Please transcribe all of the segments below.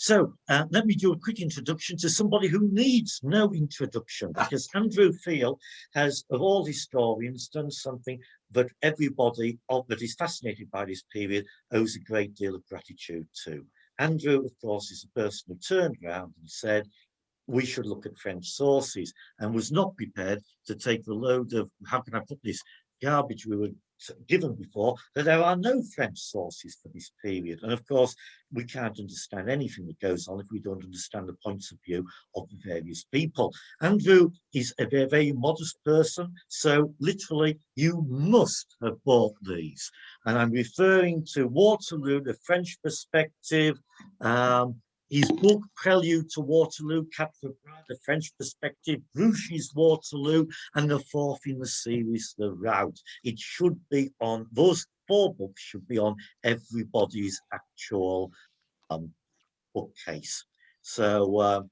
So let me do a quick introduction to somebody who needs no introduction, because Andrew Field has, of all historians, done something that everybody that is fascinated by this period owes a great deal of gratitude to. Andrew, of course, is a person who turned around and said, we should look at French sources, and was not prepared to take the load of, how can I put this, garbage we were given before, that there are no French sources for this period. And of course, we can't understand anything that goes on if we don't understand the points of view of the various people. Andrew is a very, very modest person, so literally you must have bought these. And I'm referring to Waterloo, the French perspective, his book, Prelude to Waterloo, Catastrophe, the French perspective, Grouchy's Waterloo, and the fourth in the series, The Rout. It should be on, those 4 books should be on everybody's actual bookcase. So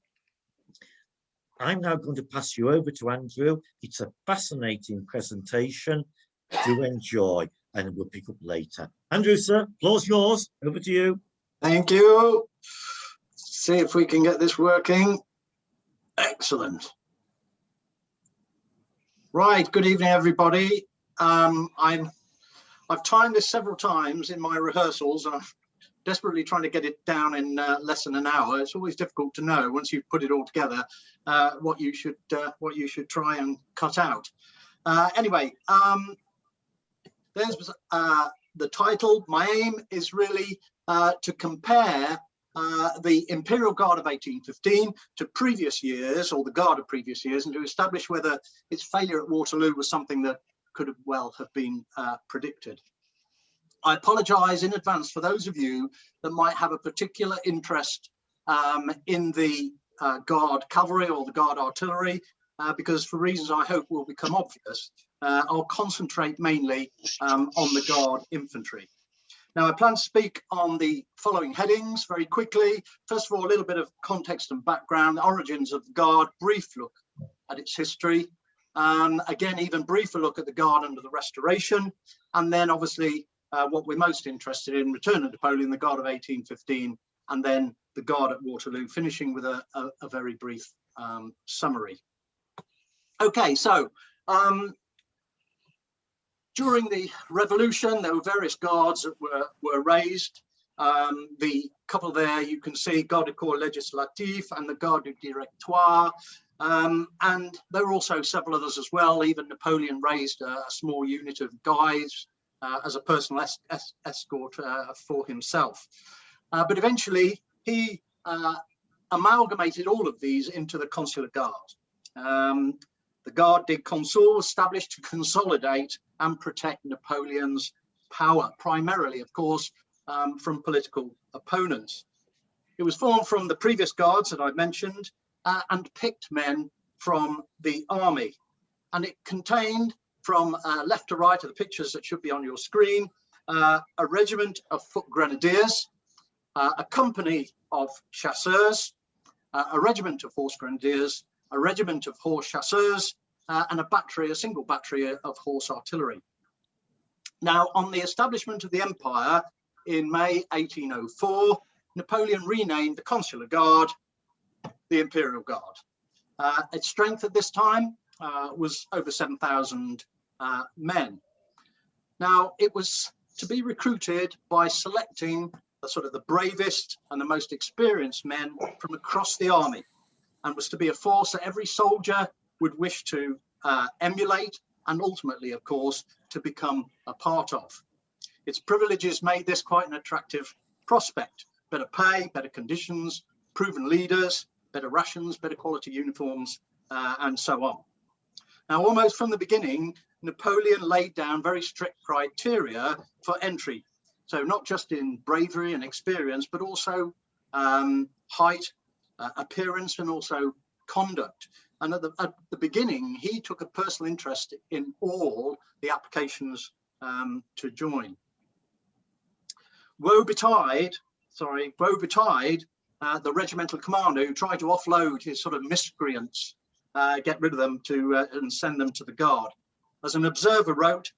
I'm now going to pass you over to Andrew. It's a fascinating presentation. Do enjoy, and we'll pick up later. Andrew, sir, floor's yours. Over to you. Thank you. See if we can get this working. Excellent. Right, good evening, everybody. I've timed this several times in my rehearsals, and I'm desperately trying to get it down in less than an hour. It's always difficult to know once you've put it all together what you should try and cut out. Anyway, there's the title. My aim is really to compare the Imperial Guard of 1815 to previous years, or the Guard of previous years, and to establish whether its failure at Waterloo was something that could have well have been predicted. I apologise in advance for those of you that might have a particular interest in the Guard cavalry or the Guard artillery, because for reasons I hope will become obvious, I'll concentrate mainly on the Guard infantry. Now, I plan to speak on the following headings very quickly. First of all, a little bit of context and background, the origins of the Guard, brief look at its history. Again, even briefer look at the Guard under the Restoration. And then obviously what we're most interested in, Return of Napoleon, the Guard of 1815, and then the Guard at Waterloo, finishing with a very brief summary. Okay, so during the Revolution, there were various guards that were raised. The couple there you can see, Garde du Corps Législatif and the Garde du Directoire. And there were also several others as well. Even Napoleon raised a small unit of guys as a personal escort for himself. But eventually he amalgamated all of these into the Consular Guard. The Garde des Consuls established to consolidate and protect Napoleon's power, primarily, of course, from political opponents. It was formed from the previous guards that I mentioned and picked men from the army. And it contained, from left to right of the pictures that should be on your screen, a regiment of foot grenadiers, a company of chasseurs, a regiment of horse grenadiers, a regiment of horse chasseurs, and a single battery of horse artillery. Now, on the establishment of the empire in May 1804, Napoleon renamed the Consular Guard the Imperial Guard. Its strength at this time was over 7,000 men. Now, it was to be recruited by selecting the bravest and the most experienced men from across the army, and was to be a force that every soldier would wish to emulate and ultimately, of course, to become a part of. Its privileges made this quite an attractive prospect. Better pay, better conditions, proven leaders, better rations, better quality uniforms, and so on. Now, almost from the beginning, Napoleon laid down very strict criteria for entry. So not just in bravery and experience, but also height, appearance, and also conduct. And at the beginning, he took a personal interest in all the applications to join. Woe betide, the regimental commander who tried to offload his sort of miscreants, get rid of them and send them to the Guard. As an observer wrote,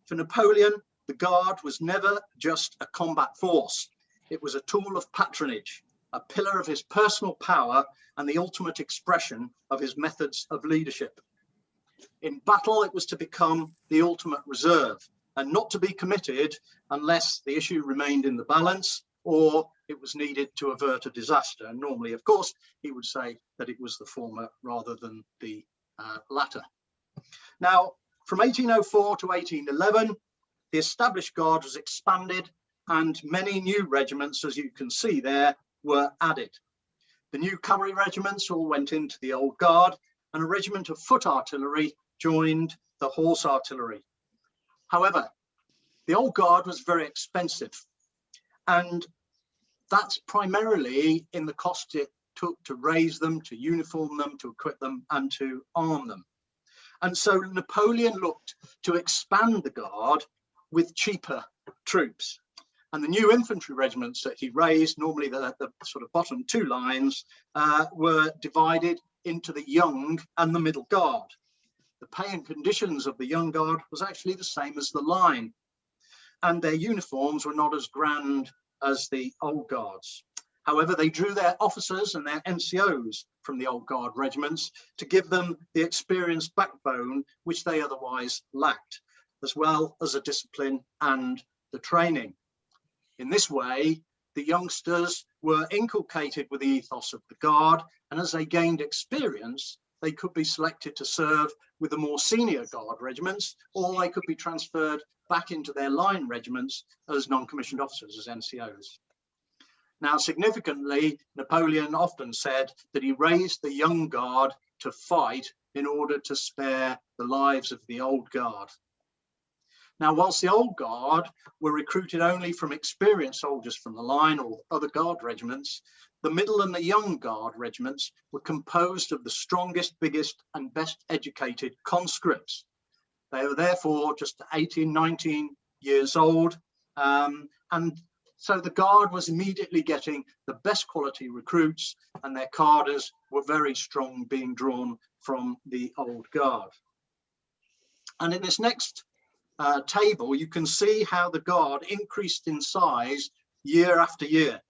for Napoleon, the Guard was never just a combat force. It was a tool of patronage, a pillar of his personal power and the ultimate expression of his methods of leadership. In battle, it was to become the ultimate reserve and not to be committed unless the issue remained in the balance or it was needed to avert a disaster. And normally, of course, he would say that it was the former rather than the latter. Now, from 1804 to 1811, the established guard was expanded and many new regiments, as you can see there, were added. The new cavalry regiments all went into the old guard, and a regiment of foot artillery joined the horse artillery. However, the old guard was very expensive, and that's primarily in the cost it took to raise them, to uniform them, to equip them, and to arm them. And so Napoleon looked to expand the guard with cheaper troops. And the new infantry regiments that he raised, normally the sort of bottom two lines, were divided into the young and the middle guard. The pay and conditions of the young guard was actually the same as the line, and their uniforms were not as grand as the old guards. However, they drew their officers and their NCOs from the old guard regiments to give them the experienced backbone which they otherwise lacked, as well as the discipline and the training. In this way, the youngsters were inculcated with the ethos of the guard, and as they gained experience, they could be selected to serve with the more senior guard regiments, or they could be transferred back into their line regiments as non-commissioned officers, as NCOs. Now, significantly, Napoleon often said that he raised the young guard to fight in order to spare the lives of the old guard. Now, whilst the old guard were recruited only from experienced soldiers from the line or other guard regiments, the middle and the young guard regiments were composed of the strongest, biggest and best educated conscripts. They were therefore just 18, 19 years old. And so the guard was immediately getting the best quality recruits, and their cadres were very strong, being drawn from the old guard. And in this next table, you can see how the guard increased in size year after year.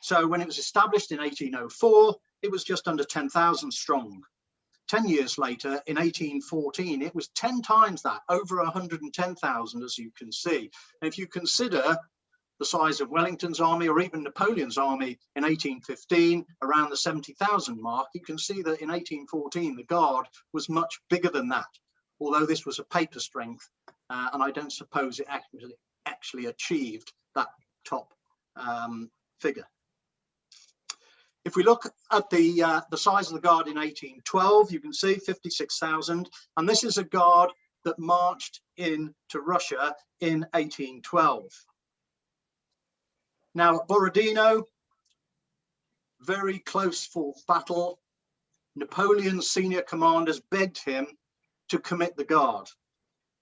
So when it was established in 1804, it was just under 10,000 strong. 10 years later, in 1814, it was 10 times that, over 110,000, as you can see. And if you consider the size of Wellington's army or even Napoleon's army in 1815, around the 70,000 mark, you can see that in 1814, the guard was much bigger than that, although this was a paper strength, and I don't suppose it actually achieved that top figure. If we look at the size of the guard in 1812, you can see 56,000, and this is a guard that marched into Russia in 1812. Now at Borodino, very close fought battle, Napoleon's senior commanders begged him to commit the guard,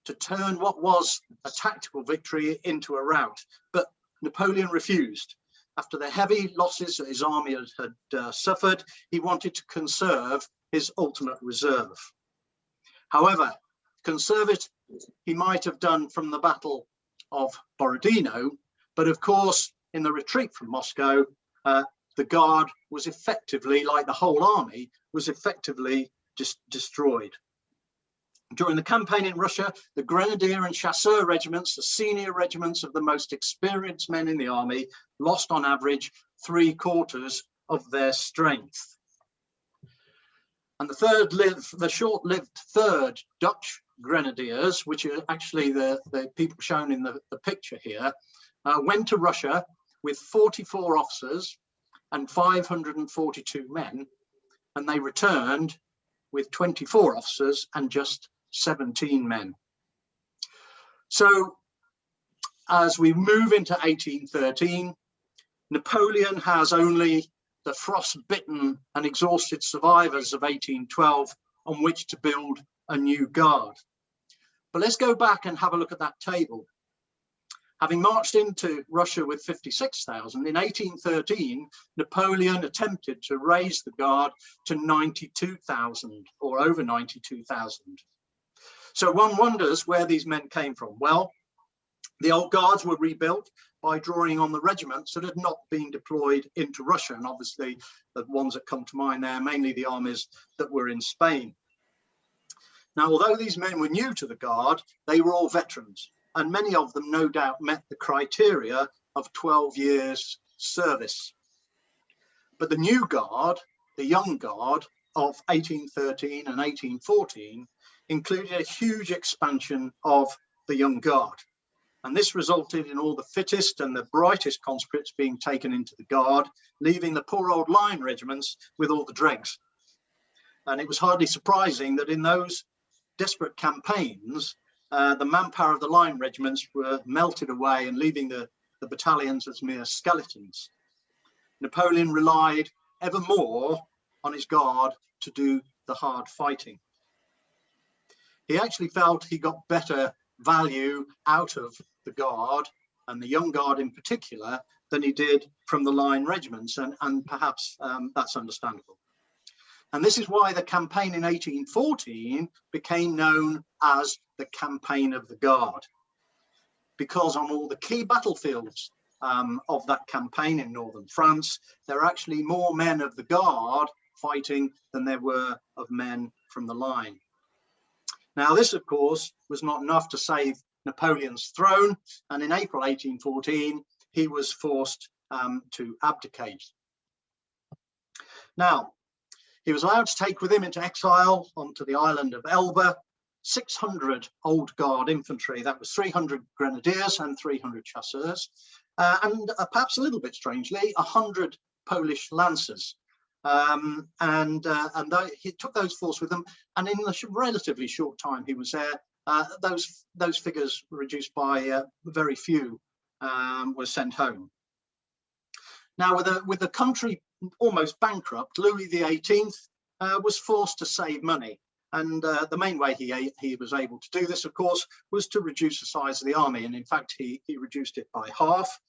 to turn what was a tactical victory into a rout, but Napoleon refused. After the heavy losses that his army had suffered, he wanted to conserve his ultimate reserve. However, conserve it he might have done from the Battle of Borodino, but of course, in the retreat from Moscow, the guard was effectively, like the whole army, was effectively just destroyed. During the campaign in Russia, the Grenadier and Chasseur regiments, the senior regiments of the most experienced men in the army, lost on average 3/4 of their strength. And the short-lived third Dutch Grenadiers, which are actually the people shown in the picture here, went to Russia with 44 officers and 542 men, and they returned with 24 officers and just 17 men. So as we move into 1813, Napoleon has only the frostbitten and exhausted survivors of 1812 on which to build a new guard. But let's go back and have a look at that table. Having marched into Russia with 56,000, in 1813, Napoleon attempted to raise the guard to 92,000 or over 92,000. So one wonders where these men came from. Well, the old guards were rebuilt by drawing on the regiments that had not been deployed into Russia. And obviously the ones that come to mind there, mainly the armies that were in Spain. Now, although these men were new to the Guard, they were all veterans, and many of them no doubt met the criteria of 12 years service. But the new Guard, the young Guard of 1813 and 1814, included a huge expansion of the young Guard. And this resulted in all the fittest and the brightest conscripts being taken into the Guard, leaving the poor old line regiments with all the dregs. And it was hardly surprising that in those desperate campaigns, the manpower of the line regiments were melted away and leaving the battalions as mere skeletons. Napoleon relied ever more on his Guard to do the hard fighting. He actually felt he got better value out of the Guard, and the young Guard in particular, than he did from the line regiments, and perhaps that's understandable. And this is why the campaign in 1814 became known as the Campaign of the Guard, because on all the key battlefields of that campaign in northern France, there are actually more men of the Guard fighting than there were of men from the line. Now, this, of course, was not enough to save Napoleon's throne, and in April 1814, he was forced to abdicate. Now, he was allowed to take with him into exile onto the island of Elba 600 old Guard infantry. That was 300 grenadiers and 300 chasseurs, and perhaps a little bit strangely, 100 Polish lancers. He took those forces with him, and in the relatively short time he was there, those figures were reduced by very few were sent home. Now, with the country almost bankrupt, Louis XVIII was forced to save money, and the main way he was able to do this, of course, was to reduce the size of the army, and in fact he reduced it by half,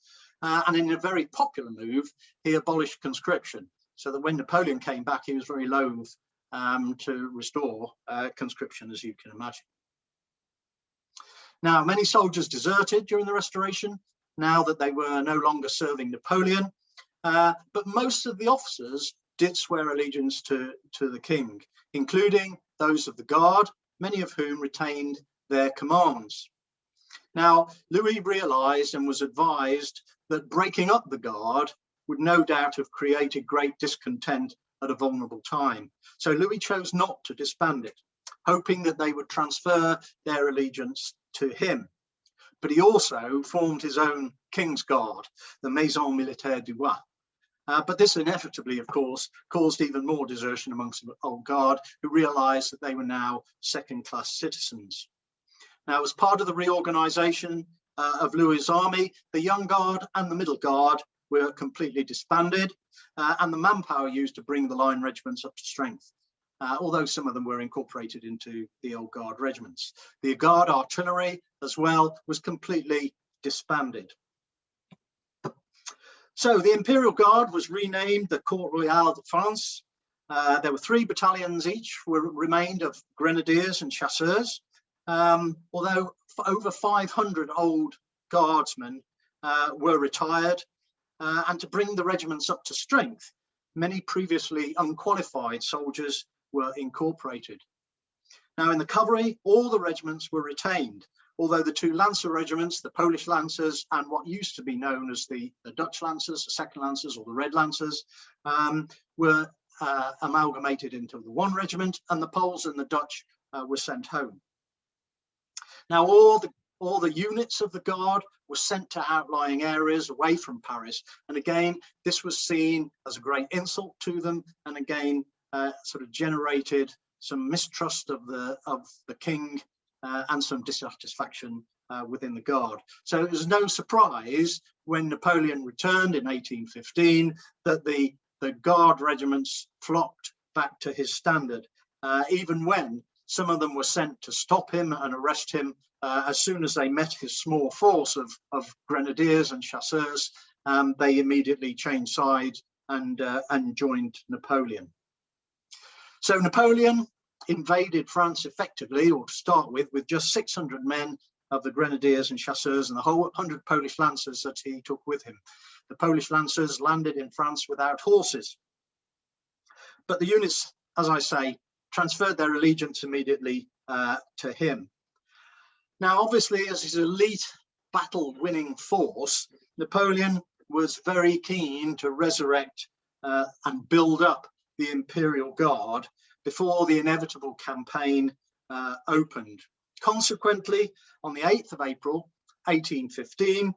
and in a very popular move he abolished conscription, so that when Napoleon came back, he was very loath to restore conscription, as you can imagine. Now, many soldiers deserted during the Restoration, now that they were no longer serving Napoleon, but most of the officers did swear allegiance to the king, including those of the Guard, many of whom retained their commands. Now, Louis realized and was advised that breaking up the Guard would no doubt have created great discontent at a vulnerable time. So Louis chose not to disband it, hoping that they would transfer their allegiance to him. But he also formed his own King's Guard, the Maison Militaire du Roi. But this inevitably, of course, caused even more desertion amongst the old Guard, who realized that they were now second-class citizens. Now, as part of the reorganization of Louis's army, the Young Guard and the Middle Guard were completely disbanded, and the manpower used to bring the line regiments up to strength, although some of them were incorporated into the old Guard regiments. The Guard artillery as well was completely disbanded. So the Imperial Guard was renamed the Corps Royal de France. There were 3 battalions each remained of grenadiers and chasseurs, although over 500 old guardsmen were retired, and to bring the regiments up to strength, many previously unqualified soldiers were incorporated. Now, in the cavalry, all the regiments were retained, although the 2 Lancer regiments, the Polish Lancers and what used to be known as the Dutch Lancers, the Second Lancers or the Red Lancers, were amalgamated into the 1 regiment, and the Poles and the Dutch were sent home. Now, all the units of the Guard were sent to outlying areas away from Paris, and again this was seen as a great insult to them, and again sort of generated some mistrust of the king and some dissatisfaction within the Guard. So it was no surprise when Napoleon returned in 1815 that the Guard regiments flocked back to his standard, even when some of them were sent to stop him and arrest him. As soon as they met his small force of grenadiers and chasseurs, they immediately changed sides and joined Napoleon. So Napoleon invaded France effectively, or to start with just 600 men of the Grenadiers and Chasseurs and the whole 100 Polish Lancers that he took with him. The Polish Lancers landed in France without horses. But the units, as I say, transferred their allegiance immediately to him. Now, obviously, as his elite battle-winning force, Napoleon was very keen to resurrect and build up the Imperial Guard before the inevitable campaign opened. Consequently, on the 8th of April, 1815,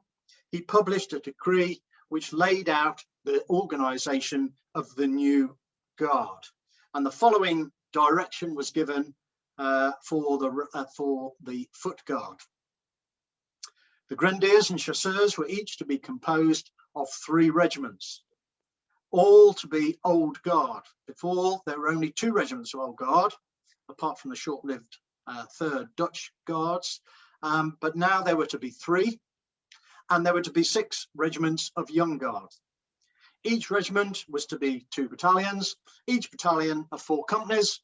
he published a decree which laid out the organisation of the new Guard. And the following direction was given for the Foot Guard. The Grenadiers and Chasseurs were each to be composed of 3 regiments, all to be Old Guard. Before, there were only 2 regiments of Old Guard, apart from the short-lived 3rd Dutch Guards, but now there were to be 3, and there were to be 6 regiments of Young Guard. Each regiment was to be 2 battalions, each battalion of 4 companies,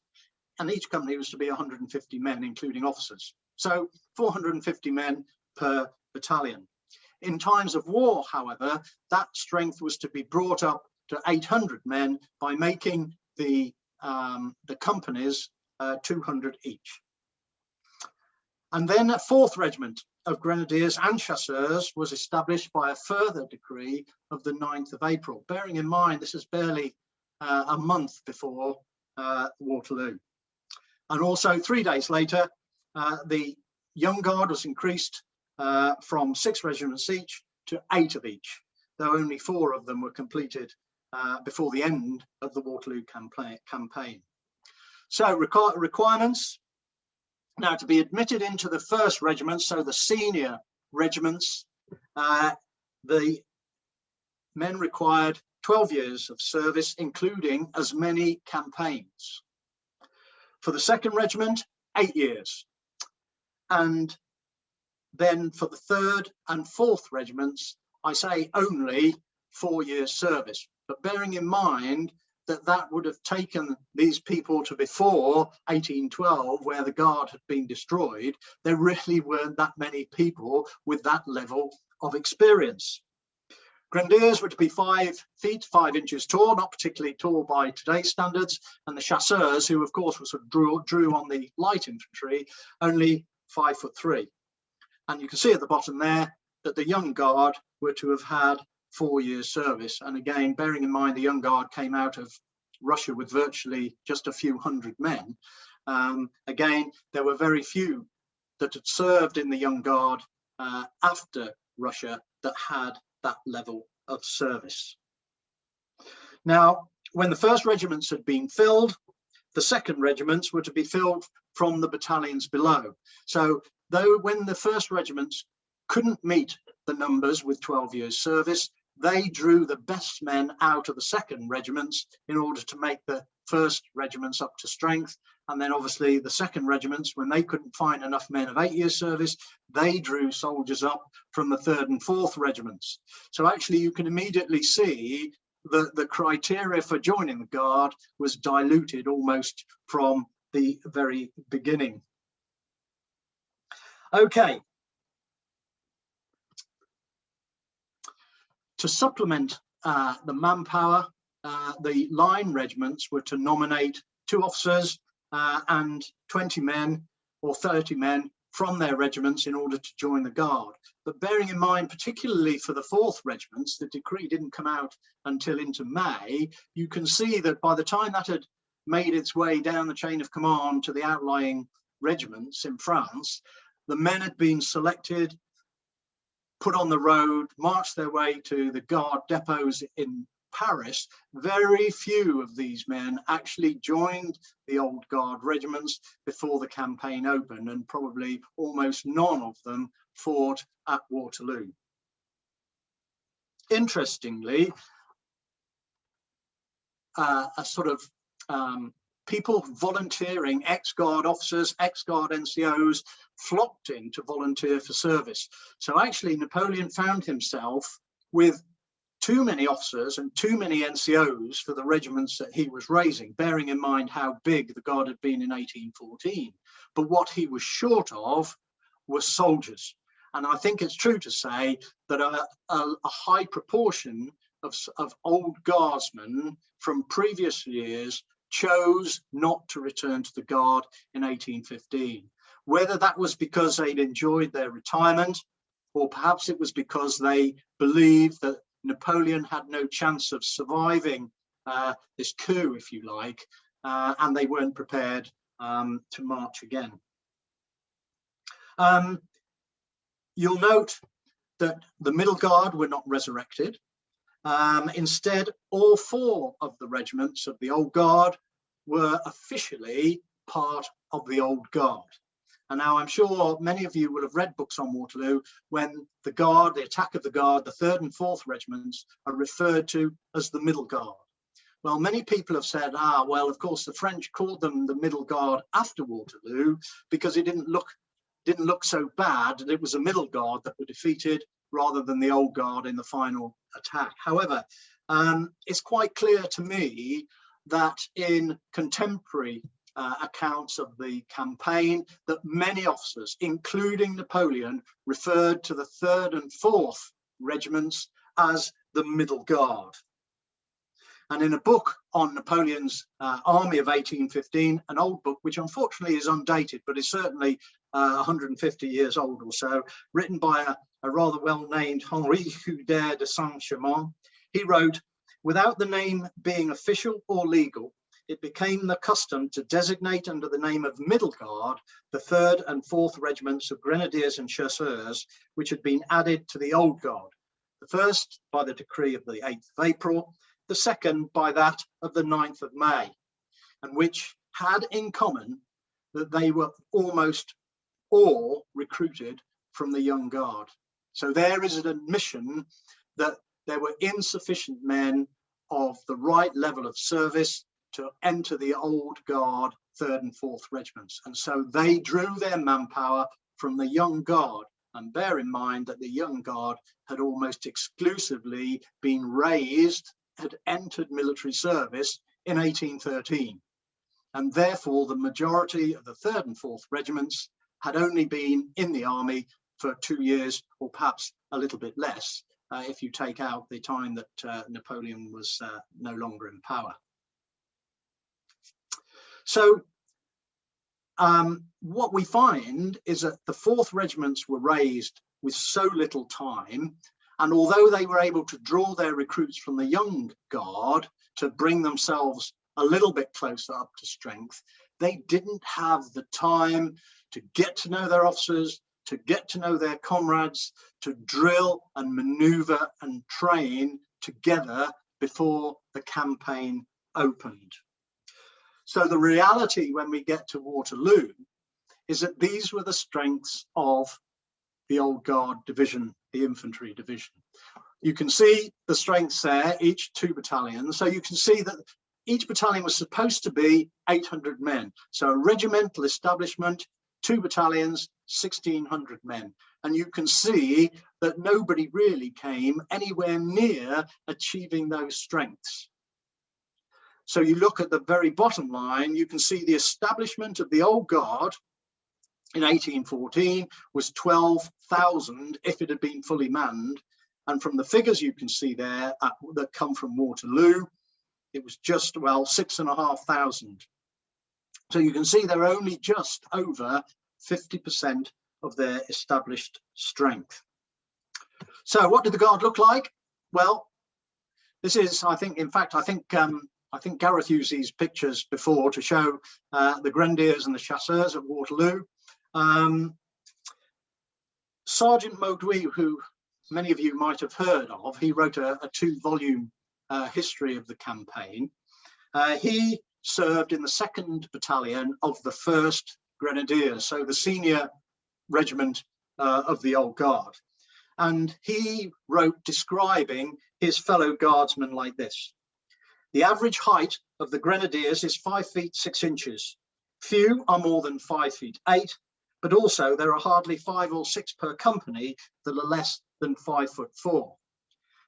and each company was to be 150 men, including officers. So 450 men per battalion. In times of war, however, that strength was to be brought up to 800 men by making the companies 200 each. And then a 4th regiment of Grenadiers and Chasseurs was established by a further decree of the 9th of April, bearing in mind this is barely a month before Waterloo. And also 3 days later, the Young Guard was increased from 6 regiments each to 8 of each, though only 4 of them were completed before the end of the Waterloo campaign. So requirements. Now, to be admitted into the 1st regiment, so the senior regiments, the men required 12 years of service, including as many campaigns. For the 2nd regiment, 8 years. And then for the 3rd and 4th regiments, I say only 4 years service. But bearing in mind that that would have taken these people to before 1812, where the Guard had been destroyed, there really weren't that many people with that level of experience. Grenadiers were to be 5 feet 5 inches tall, not particularly tall by today's standards, and the Chasseurs, who of course was sort of drew on the light infantry, only 5'3". And you can see at the bottom there that the Young Guard were to have had 4 years service. And again, bearing in mind the Young Guard came out of Russia with virtually just a few hundred men. Again, there were very few that had served in the Young Guard after Russia that had that level of service. Now, when the 1st regiments had been filled, the 2nd regiments were to be filled from the battalions below. So though when the 1st regiments couldn't meet the numbers with 12 years service, they drew the best men out of the 2nd regiments in order to make the 1st regiments up to strength. And then obviously the 2nd regiments, when they couldn't find enough men of 8 years service, they drew soldiers up from the 3rd and 4th regiments. So actually you can immediately see that the criteria for joining the Guard was diluted almost from the very beginning. Okay. To supplement the manpower, the line regiments were to nominate 2 officers and 20 men or 30 men from their regiments in order to join the Guard. But bearing in mind, particularly for the 4th regiments, the decree didn't come out until into May. You can see that by the time that had made its way down the chain of command to the outlying regiments in France, the men had been selected, put on the road, marched their way to the Guard depots in Paris. Very few of these men actually joined the Old Guard regiments before the campaign opened, and probably almost none of them fought at Waterloo. Interestingly, a sort of people volunteering, ex-Guard officers, ex-Guard NCOs flocked in to volunteer for service. So actually Napoleon found himself with too many officers and too many NCOs for the regiments that he was raising, bearing in mind how big the Guard had been in 1814. But what he was short of were soldiers. And I think it's true to say that a high proportion of old guardsmen from previous years chose not to return to the Guard in 1815. Whether that was because they'd enjoyed their retirement, or perhaps it was because they believed that Napoleon had no chance of surviving this coup, if you like, and they weren't prepared to march again. You'll note that the Middle Guard were not resurrected. Instead, all 4 of the regiments of the Old Guard were officially part of the Old Guard. And now I'm sure many of you will have read books on Waterloo when the Guard, the attack of the Guard, the 3rd and 4th regiments are referred to as the Middle Guard. Well, many people have said, well, of course, the French called them the Middle Guard after Waterloo because it didn't look so bad, and it was a Middle Guard that were defeated rather than the Old Guard in the final attack. However, it's quite clear to me that in contemporary accounts of the campaign that many officers, including Napoleon, referred to the 3rd and 4th regiments as the Middle Guard. And in a book on Napoleon's army of 1815, an old book, which unfortunately is undated, but is certainly 150 years old or so, written by a rather well-named Henri Houdet de Saint-Chamond, he wrote, "Without the name being official or legal, it became the custom to designate under the name of Middle Guard the 3rd and 4th regiments of Grenadiers and Chasseurs, which had been added to the Old Guard, the first by the decree of the 8th of April, the second by that of the 9th of May, and which had in common that they were almost all recruited from the Young Guard." So there is an admission that there were insufficient men of the right level of service to enter the Old Guard 3rd and 4th regiments. And so they drew their manpower from the Young Guard. And bear in mind that the Young Guard had almost exclusively been raised, had entered military service in 1813. And therefore the majority of the 3rd and 4th regiments had only been in the army for 2 years, or perhaps a little bit less, if you take out the time that Napoleon was no longer in power. So what we find is that the 4th regiments were raised with so little time, and although they were able to draw their recruits from the Young Guard to bring themselves a little bit closer up to strength, they didn't have the time to get to know their officers, to get to know their comrades, to drill and maneuver and train together before the campaign opened. So the reality when we get to Waterloo is that these were the strengths of the Old Guard division, the infantry division. You can see the strengths there, each 2 battalions. So you can see that each battalion was supposed to be 800 men. So a regimental establishment, 2 battalions, 1,600 men. And you can see that nobody really came anywhere near achieving those strengths. So you look at the very bottom line, you can see the establishment of the Old Guard in 1814 was 12,000 if it had been fully manned. And from the figures you can see there that come from Waterloo, it was just, well, 6,500. So you can see they're only just over 50% of their established strength. So what did the Guard look like? Well, this is, I think Gareth used these pictures before to show the Grenadiers and the Chasseurs at Waterloo. Sergeant Mauduit, who many of you might have heard of, he wrote a 2-volume history of the campaign. He served in the 2nd Battalion of the 1st Grenadiers, so the senior regiment of the Old Guard. And he wrote describing his fellow guardsmen like this: "The average height of the Grenadiers is 5 feet 6 inches. Few are more than 5 feet 8, but also there are hardly 5 or 6 per company that are less than 5 foot 4.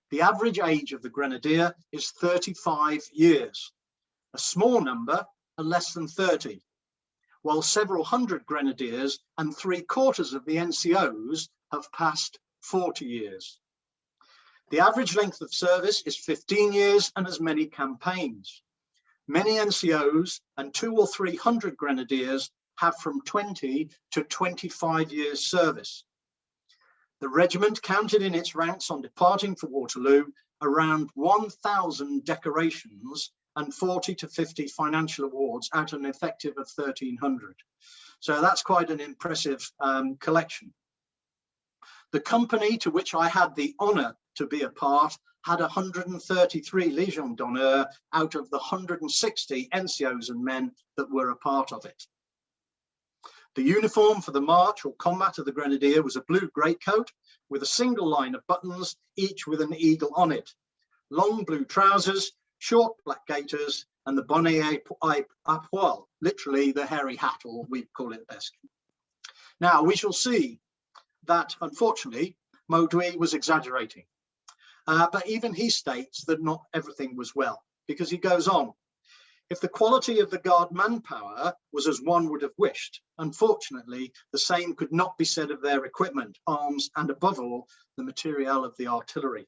The average age of the Grenadier is 35 years. A small number are less than 30, while several hundred grenadiers and 3/4 of the NCOs have passed 40 years. The average length of service is 15 years and as many campaigns. Many NCOs and 200 or 300 grenadiers have from 20 to 25 years service. The regiment counted in its ranks on departing for Waterloo around 1,000 decorations and 40 to 50 financial awards out of an effective of 1,300. So that's quite an impressive collection. The company to which I had the honour to be a part had 133 Légion d'honneur out of the 160 NCOs and men that were a part of it. The uniform for the march or combat of the grenadier was a blue greatcoat with a single line of buttons, each with an eagle on it, long blue trousers, short black gaiters, and the bonnet à poil, literally the hairy hat, or we call it bearskin. Now, we shall see that, unfortunately, Mauduit was exaggerating. But even he states that not everything was well, because he goes on. If the quality of the Guard manpower was as one would have wished, unfortunately, the same could not be said of their equipment, arms, and above all, the materiel of the artillery.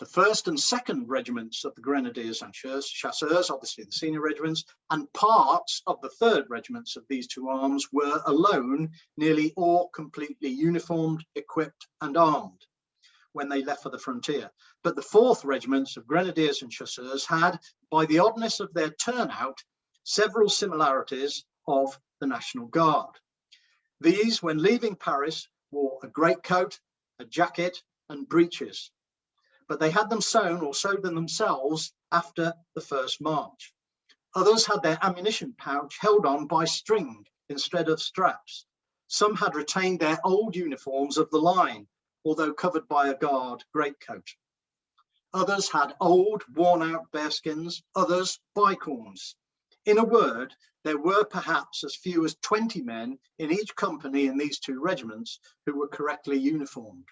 The 1st and 2nd regiments of the Grenadiers and Chasseurs, obviously the senior regiments, and parts of the 3rd regiments of these two arms were alone nearly all completely uniformed, equipped, and armed when they left for the frontier. But the 4th regiments of Grenadiers and Chasseurs had, by the oddness of their turnout, several similarities of the National Guard. These, when leaving Paris, wore a greatcoat, a jacket, and breeches, but they had them sewn or sewed them themselves after the first march. Others had their ammunition pouch held on by string instead of straps. Some had retained their old uniforms of the line, although covered by a Guard greatcoat. Others had old, worn-out bearskins, others bicorns. In a word, there were perhaps as few as 20 men in each company in these two regiments who were correctly uniformed.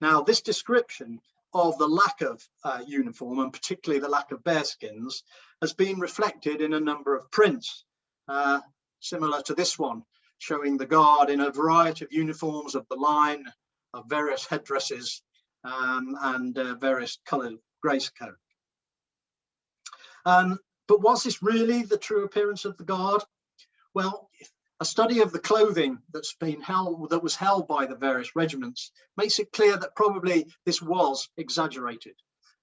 Now, this description of the lack of uniform, and particularly the lack of bearskins, has been reflected in a number of prints, similar to this one, showing the Guard in a variety of uniforms of the line, of various headdresses, and various coloured greatcoat. But was this really the true appearance of the Guard? Well, a study of the clothing that was held by the various regiments makes it clear that probably this was exaggerated,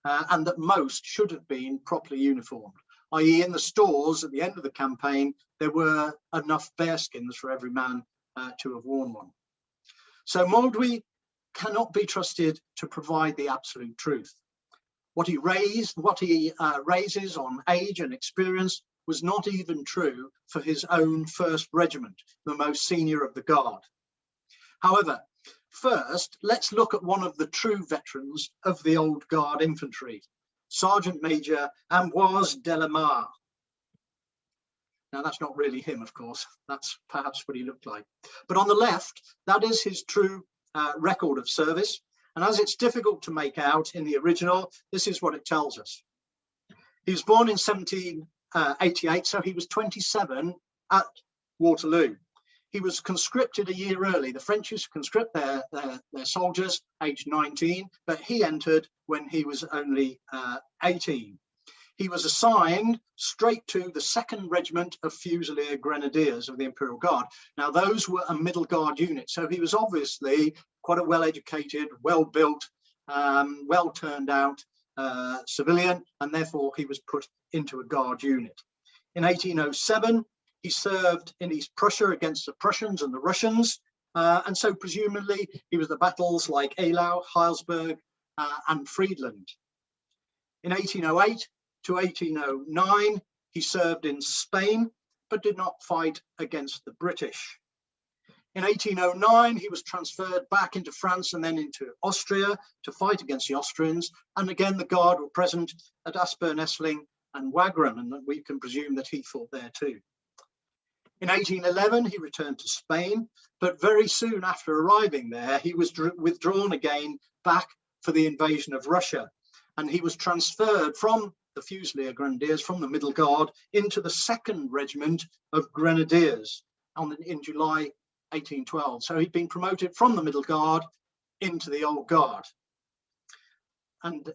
and that most should have been properly uniformed, i.e. in the stores at the end of the campaign, there were enough bearskins for every man to have worn one. So Mauduit cannot be trusted to provide the absolute truth. What he raises on age and experience was not even true for his own 1st regiment, the most senior of the Guard. However, first, let's look at one of the true veterans of the old Guard infantry, Sergeant Major Ambroise Delamare. Now, that's not really him, of course. That's perhaps what he looked like. But on the left, that is his true record of service. And as it's difficult to make out in the original, this is what it tells us. He was born in 1788, so he was 27 at Waterloo. He was conscripted a year early. The French used to conscript their soldiers aged 19, but he entered when he was only 18. He was assigned straight to the 2nd Regiment of Fusilier Grenadiers of the Imperial Guard. Now, those were a middle guard unit, so he was obviously quite a well-educated, well-built, well-turned-out civilian, and therefore he was put into a guard unit. In 1807, he served in East Prussia against the Prussians and the Russians, and so presumably he was at battles like Eylau, Heilsberg, and Friedland. In 1808 to 1809, he served in Spain, but did not fight against the British. In 1809, he was transferred back into France and then into Austria to fight against the Austrians. And again, the Guard were present at Aspern-Essling and Wagram, and we can presume that he fought there too. In 1811, he returned to Spain, but very soon after arriving there, he was withdrawn again back for the invasion of Russia. And he was transferred from the Fusilier Grenadiers from the Middle Guard into the 2nd Regiment of Grenadiers in July 1812. So he'd been promoted from the Middle Guard into the Old Guard and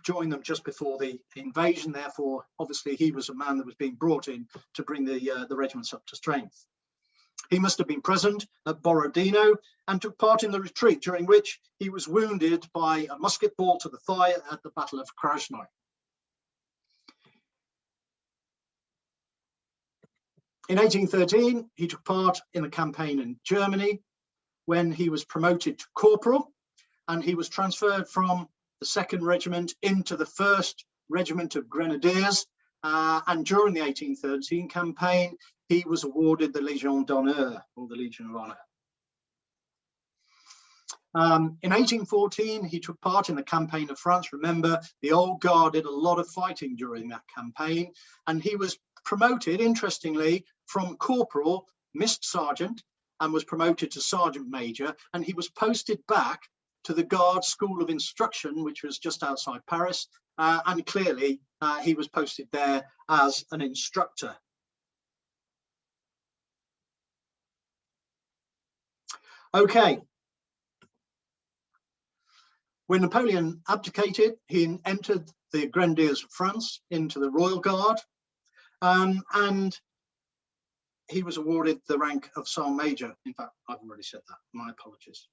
joined them just before the invasion. Therefore, obviously, he was a man that was being brought in to bring the regiments up to strength. He must have been present at Borodino and took part in the retreat, during which he was wounded by a musket ball to the thigh at the Battle of Krasnoy. In 1813, he took part in the campaign in Germany when he was promoted to corporal, and he was transferred from the 2nd Regiment into the 1st Regiment of Grenadiers. And during the 1813 campaign, he was awarded the Légion d'Honneur, or the Legion of Honor. In 1814, he took part in the campaign of France. Remember, the Old Guard did a lot of fighting during that campaign, and he was promoted, interestingly, from corporal, missed sergeant, and was promoted to sergeant major, and he was posted back to the Guard School of Instruction, which was just outside Paris, and clearly he was posted there as an instructor. Okay. When Napoleon abdicated, he entered the Grenadiers of France into the Royal Guard, and he was awarded the rank of Sergeant Major. In fact, I've already said that, my apologies.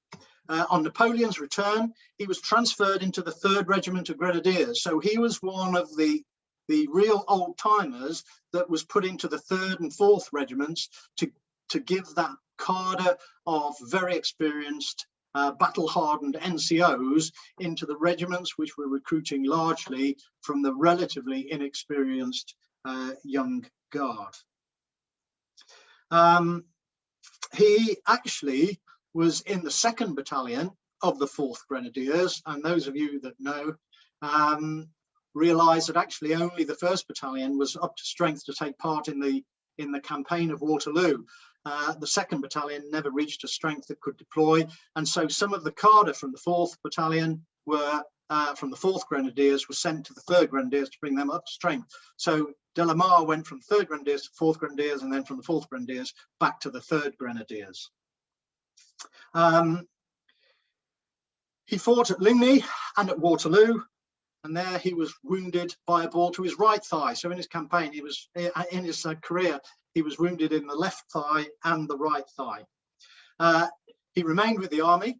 On Napoleon's return, he was transferred into the 3rd Regiment of Grenadiers. So he was one of the real old timers that was put into the 3rd and 4th Regiments to give that cadre of very experienced, battle-hardened NCOs into the regiments, which were recruiting largely from the relatively inexperienced young guard. He actually was in the 2nd Battalion of the 4th Grenadiers, and those of you that know realise that actually only the 1st Battalion was up to strength to take part in the campaign of Waterloo. The 2nd Battalion never reached a strength that could deploy, and so some of the cadre from the 4th Battalion were from the 4th Grenadiers were sent to the 3rd Grenadiers to bring them up to strength. So Delamare went from 3rd Grenadiers to 4th Grenadiers, and then from the 4th Grenadiers back to the 3rd Grenadiers. He fought at Ligny and at Waterloo, and there he was wounded by a ball to his right thigh. So in his campaign, he was in his career, he was wounded in the left thigh and the right thigh. He remained with the army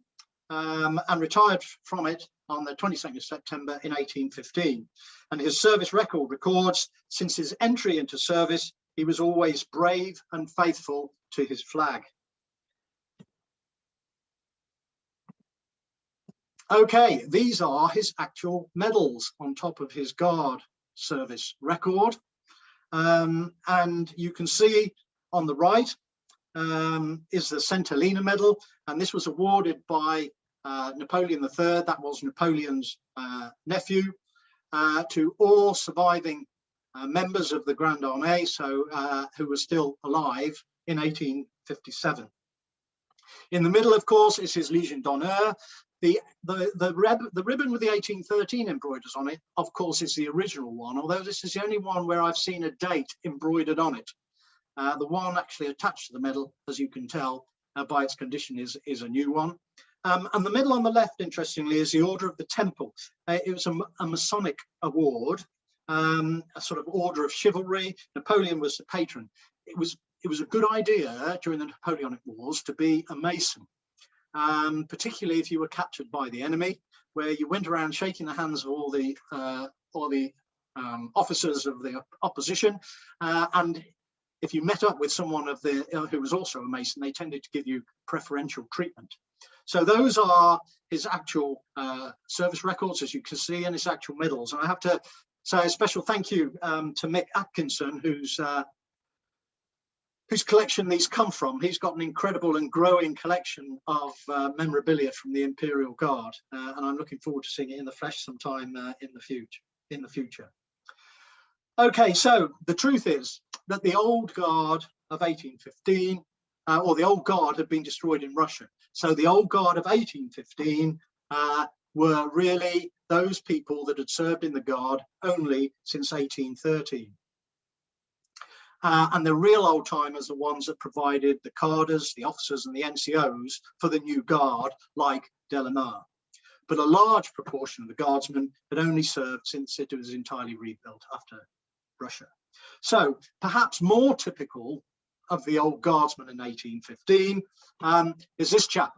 and retired from it on the 22nd of September in 1815. And his service record records, since his entry into service, he was always brave and faithful to his flag. Okay, these are his actual medals on top of his Guard service record. And you can see on the right is the Centellina medal, and this was awarded by Napoleon III, that was Napoleon's nephew, to all surviving members of the Grande Armée, so who were still alive in 1857. In the middle, of course, is his Legion d'Honneur. The ribbon with the 1813 embroiders on it, of course, is the original one, although this is the only one where I've seen a date embroidered on it. The one actually attached to the medal, as you can tell by its condition, is a new one. And the medal on the left, interestingly, is the Order of the Temple. It was a Masonic award, a sort of order of chivalry. Napoleon was the patron. It was a good idea during the Napoleonic Wars to be a Mason. Particularly if you were captured by the enemy, where you went around shaking the hands of all the officers of the opposition, and if you met up with someone of who was also a Mason, they tended to give you preferential treatment. So those are his actual service records, as you can see, and his actual medals. And I have to say a special thank you to Mick Atkinson, whose collection these come from. He's got an incredible and growing collection of memorabilia from the Imperial Guard, and I'm looking forward to seeing it in the flesh sometime in the future. Okay, so the truth is that the Old Guard of 1815, or the Old Guard, had been destroyed in Russia. So the Old Guard of 1815 were really those people that had served in the Guard only since 1813. And the real old timers are the ones that provided the cadres, the officers and the NCOs for the new Guard, like Delamare. But a large proportion of the Guardsmen had only served since it was entirely rebuilt after Russia. So perhaps more typical of the old Guardsmen in 1815 is this chap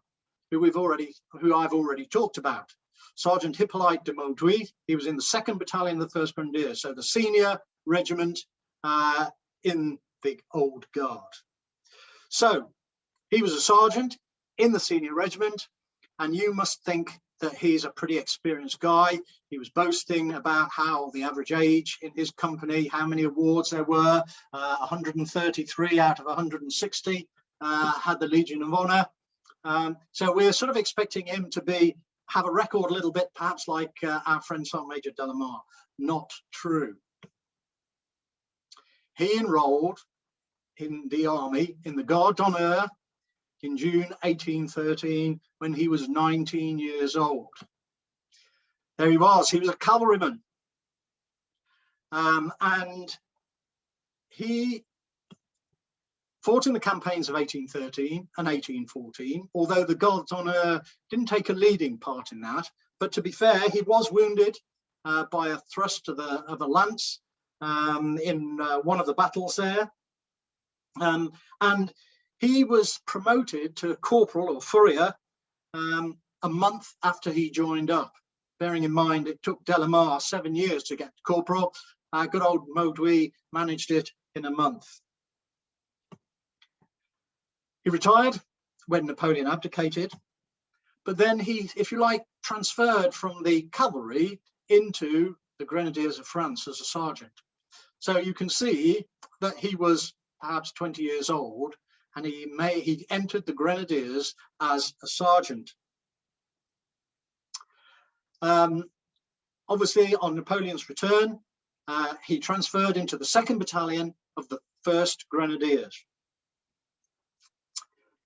who I've already talked about, Sergeant Hippolyte de Mauduit. He was in the 2nd Battalion of the 1st Grenadiers, so the senior regiment in the old Guard. So he was a sergeant in the senior regiment, and you must think that he's a pretty experienced guy. He was boasting about how the average age in his company, how many awards there were, 133 out of 160 had the Legion of Honor. So we're sort of expecting him to have a record a little bit, perhaps like our friend Sergeant Major Delamare. Not true. He enrolled in the army, in the Garde d'Honneur, in June 1813, when he was 19 years old. There he was a cavalryman. And he fought in the campaigns of 1813 and 1814, although the Garde d'Honneur didn't take a leading part in that. But to be fair, he was wounded by a thrust of a lance in one of the battles there. And he was promoted to corporal or furrier a month after he joined up. Bearing in mind, it took Delamare 7 years to get to corporal. Good old Mauduit managed it in a month. He retired when Napoleon abdicated, but then he, if you like, transferred from the cavalry into the Grenadiers of France as a sergeant. So you can see that he was perhaps 20 years old, and he entered the Grenadiers as a sergeant. Obviously, on Napoleon's return, he transferred into the 2nd Battalion of the 1st Grenadiers.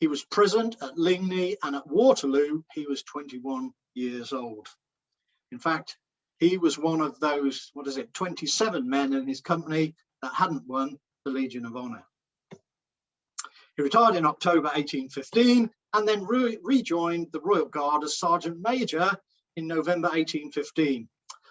He was present at Ligny, and at Waterloo, he was 21 years old. In fact, he was one of those, 27 men in his company that hadn't won the Legion of Honor. He retired in October 1815 and then rejoined the Royal Guard as Sergeant Major in November 1815.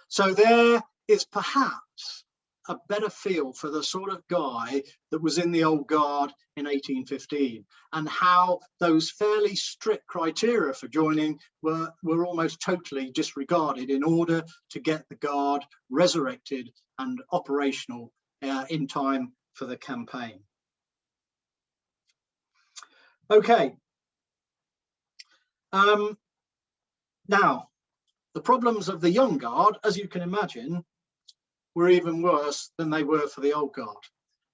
So there is perhaps a better feel for the sort of guy that was in the old Guard in 1815, and how those fairly strict criteria for joining were almost totally disregarded in order to get the Guard resurrected and operational in time for the campaign. Okay. Now, the problems of the young Guard, as you can imagine, were even worse than they were for the old Guard.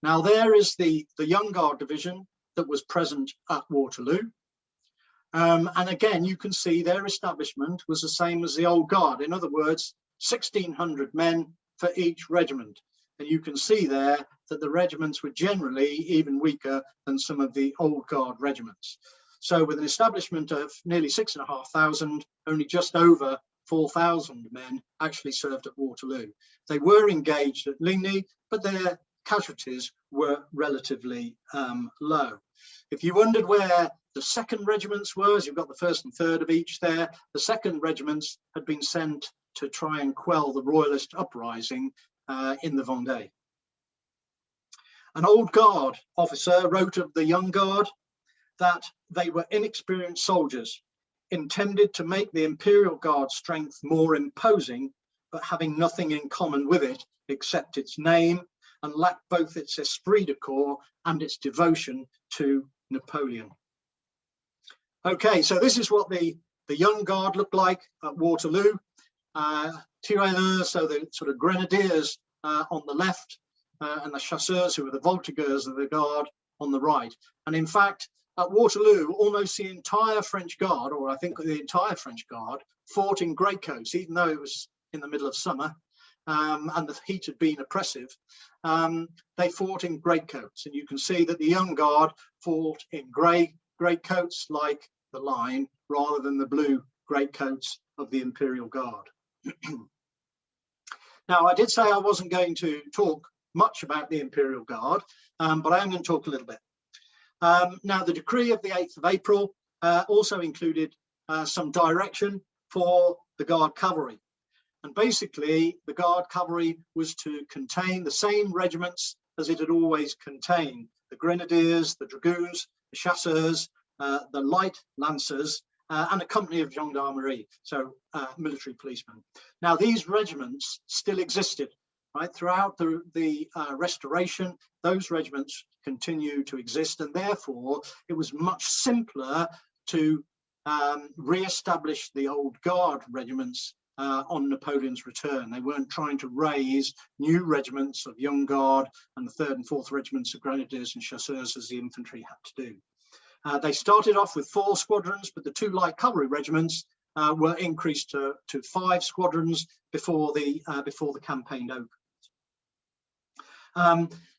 Now, there is the young Guard division that was present at Waterloo. And again, you can see their establishment was the same as the old Guard. In other words, 1,600 men for each regiment. And you can see there that the regiments were generally even weaker than some of the old Guard regiments. So with an establishment of nearly 6,500, only just over 4,000 men actually served at Waterloo. They were engaged at Ligny, but their casualties were relatively low. If you wondered where the 2nd regiments were, as you've got the 1st and 3rd of each there, the 2nd regiments had been sent to try and quell the royalist uprising in the Vendée. An old Guard officer wrote of the young Guard that they were inexperienced soldiers, intended to make the Imperial Guard strength more imposing, but having nothing in common with it except its name, and lacked both its esprit de corps and its devotion to Napoleon. Okay, so this is what the young Guard looked like at Waterloo. Tirailleurs, so the sort of grenadiers on the left, and the chasseurs, who were the voltigeurs of the Guard, on the right. And in fact, at Waterloo, almost the entire French Guard, or I think the entire French Guard, fought in greatcoats, even though it was in the middle of summer and the heat had been oppressive. They fought in greatcoats, and you can see that the young Guard fought in greatcoats like the line, rather than the blue greatcoats of the Imperial Guard. Now, I did say I wasn't going to talk much about the Imperial Guard, but I am going to talk a little bit. Now, the decree of the 8th of April also included some direction for the Guard cavalry. And basically, the Guard cavalry was to contain the same regiments as it had always contained: the Grenadiers, the Dragoons, the Chasseurs, the Light Lancers, and a company of gendarmerie, so military policemen. Now, these regiments still existed, right? Throughout the Restoration, those regiments continue to exist, and therefore it was much simpler to re-establish the old Guard regiments on Napoleon's return. They weren't trying to raise new regiments of Young Guard and the 3rd and 4th regiments of Grenadiers and Chasseurs as the infantry had to do. They started off with 4 squadrons, but the 2 light cavalry regiments were increased to 5 squadrons before the campaign opened.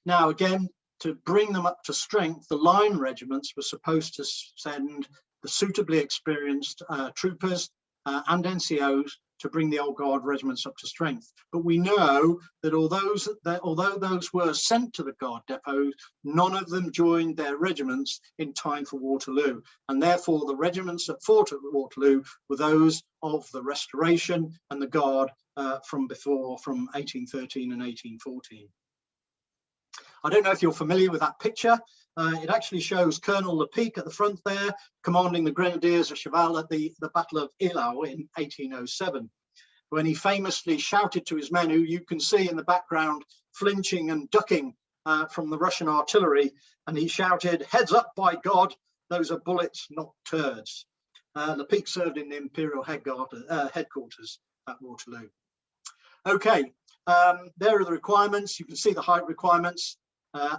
Now, again, to bring them up to strength, the line regiments were supposed to send the suitably experienced troopers and NCOs to bring the old Guard regiments up to strength. But we know that although those were sent to the Guard depots, none of them joined their regiments in time for Waterloo. And therefore, the regiments that fought at Waterloo were those of the Restoration and the Guard from 1813 and 1814. I don't know if you're familiar with that picture. It actually shows Colonel Lepic at the front there, commanding the Grenadiers of Cheval at the Battle of Eylau in 1807, when he famously shouted to his men, who you can see in the background flinching and ducking from the Russian artillery, and he shouted, "Heads up, by God, those are bullets, not turds." Lepic served in the Imperial headquarters at Waterloo. Okay, there are the requirements. You can see the height requirements.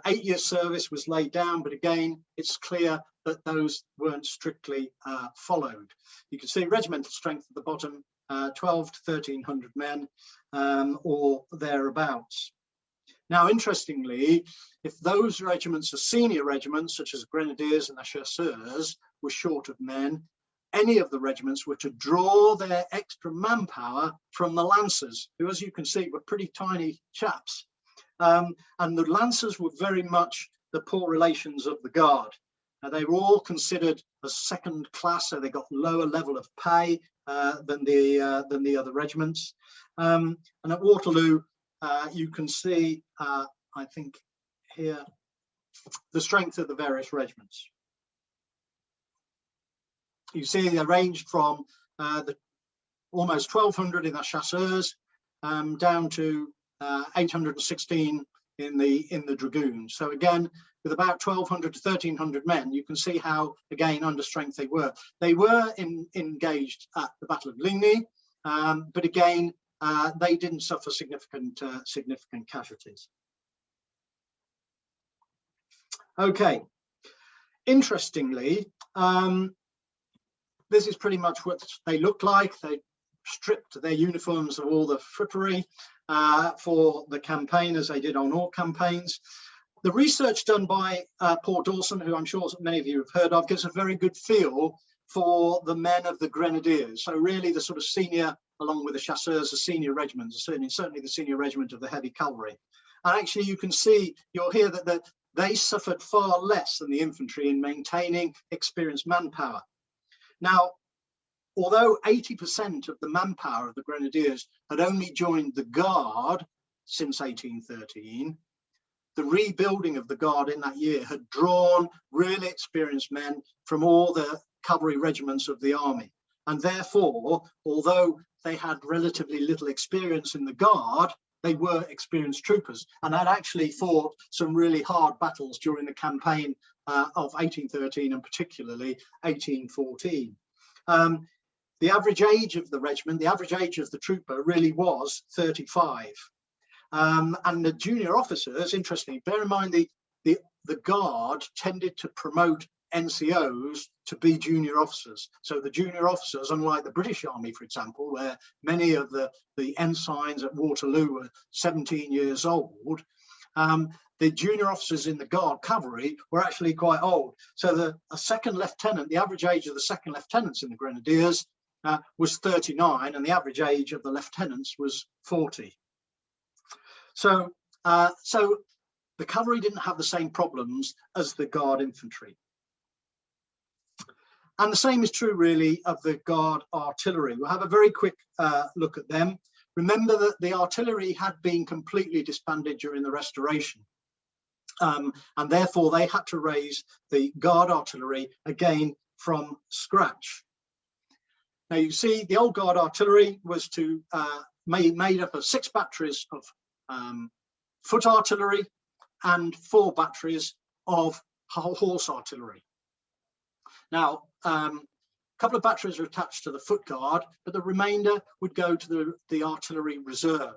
8 years service was laid down, but again, it's clear that those weren't strictly followed. You can see regimental strength at the bottom, 12 to 1300 men or thereabouts. Now, interestingly, if those regiments are senior regiments, such as Grenadiers and the Chasseurs, were short of men, any of the regiments were to draw their extra manpower from the Lancers, who, as you can see, were pretty tiny chaps. And the Lancers were very much the poor relations of the Guard. They were all considered as second class, so they got lower level of pay than the other regiments. And at Waterloo, you can see, I think here, the strength of the various regiments. You see they ranged from almost 1200 in the Chasseurs down to 816 in the Dragoons. So again, with about 1200 to 1300 men, you can see how, again, under strength they were. They were engaged at the Battle of Ligny, but again, they didn't suffer significant casualties. Okay, interestingly, this is pretty much what they look like. They stripped their uniforms of all the frippery for the campaign, as they did on all campaigns. The research done by Paul Dawson, who I'm sure many of you have heard of, gives a very good feel for the men of the Grenadiers. So really the sort of senior, along with the Chasseurs, the senior regiments, certainly the senior regiment of the heavy cavalry. And actually you can see, you'll hear that they suffered far less than the infantry in maintaining experienced manpower. Now, although 80% of the manpower of the Grenadiers had only joined the Guard since 1813, the rebuilding of the Guard in that year had drawn really experienced men from all the cavalry regiments of the army. And therefore, although they had relatively little experience in the Guard, they were experienced troopers and had actually fought some really hard battles during the campaign of 1813 and particularly 1814. The average age of the regiment, the average age of the trooper really was 35. And the junior officers, interestingly, bear in mind the Guard tended to promote NCOs to be junior officers. So the junior officers, unlike the British Army, for example, where many of the ensigns at Waterloo were 17 years old, the junior officers in the Guard cavalry were actually quite old. So a second lieutenant, the average age of the second lieutenants in the Grenadiers was 39, and the average age of the lieutenants was 40. So the cavalry didn't have the same problems as the Guard infantry. And the same is true really of the Guard artillery. We'll have a very quick look at them. Remember that the artillery had been completely disbanded during the Restoration. And therefore they had to raise the Guard artillery again from scratch. Now you see the old Guard artillery was made up of 6 batteries of foot artillery and 4 batteries of horse artillery. Now, a couple of batteries are attached to the foot guard, but the remainder would go to the artillery reserve.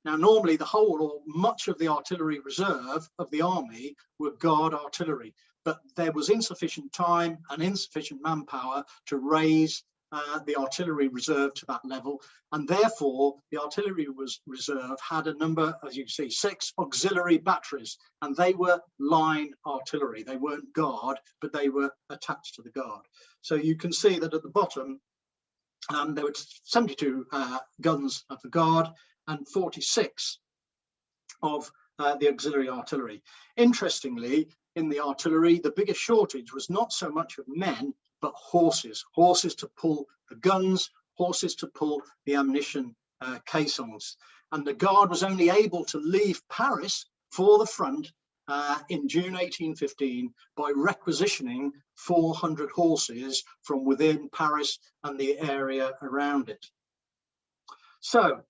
Now, normally the whole or much of the artillery reserve of the army were Guard artillery, but there was insufficient time and insufficient manpower to raise the artillery reserve to that level, and therefore the artillery reserve had a number, as you see, 6 auxiliary batteries, and they were line artillery. They weren't Guard, but they were attached to the Guard. So you can see that at the bottom there were 72 guns of the Guard and 46 of the auxiliary artillery. Interestingly, in the artillery, the biggest shortage was not so much of men, but horses to pull the guns, horses to pull the ammunition caissons. And the Guard was only able to leave Paris for the front in June 1815 by requisitioning 400 horses from within Paris and the area around it. So,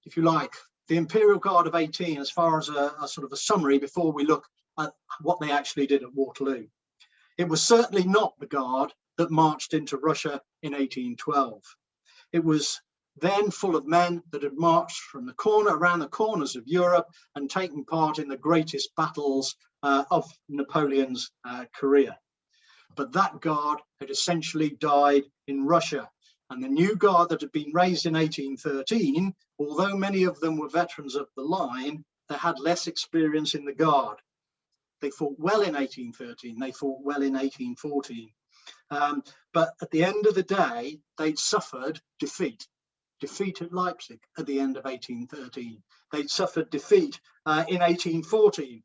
if you like, the Imperial Guard of 18, as far as a sort of a summary before we look at what they actually did at Waterloo. It was certainly not the Guard that marched into Russia in 1812. It was then full of men that had marched from around the corners of Europe and taken part in the greatest battles of Napoleon's career. But that Guard had essentially died in Russia. And the new Guard that had been raised in 1813, although many of them were veterans of the line, they had less experience in the Guard. They fought well in 1813, they fought well in 1814. But at the end of the day, they'd suffered defeat at Leipzig at the end of 1813. They'd suffered defeat in 1814.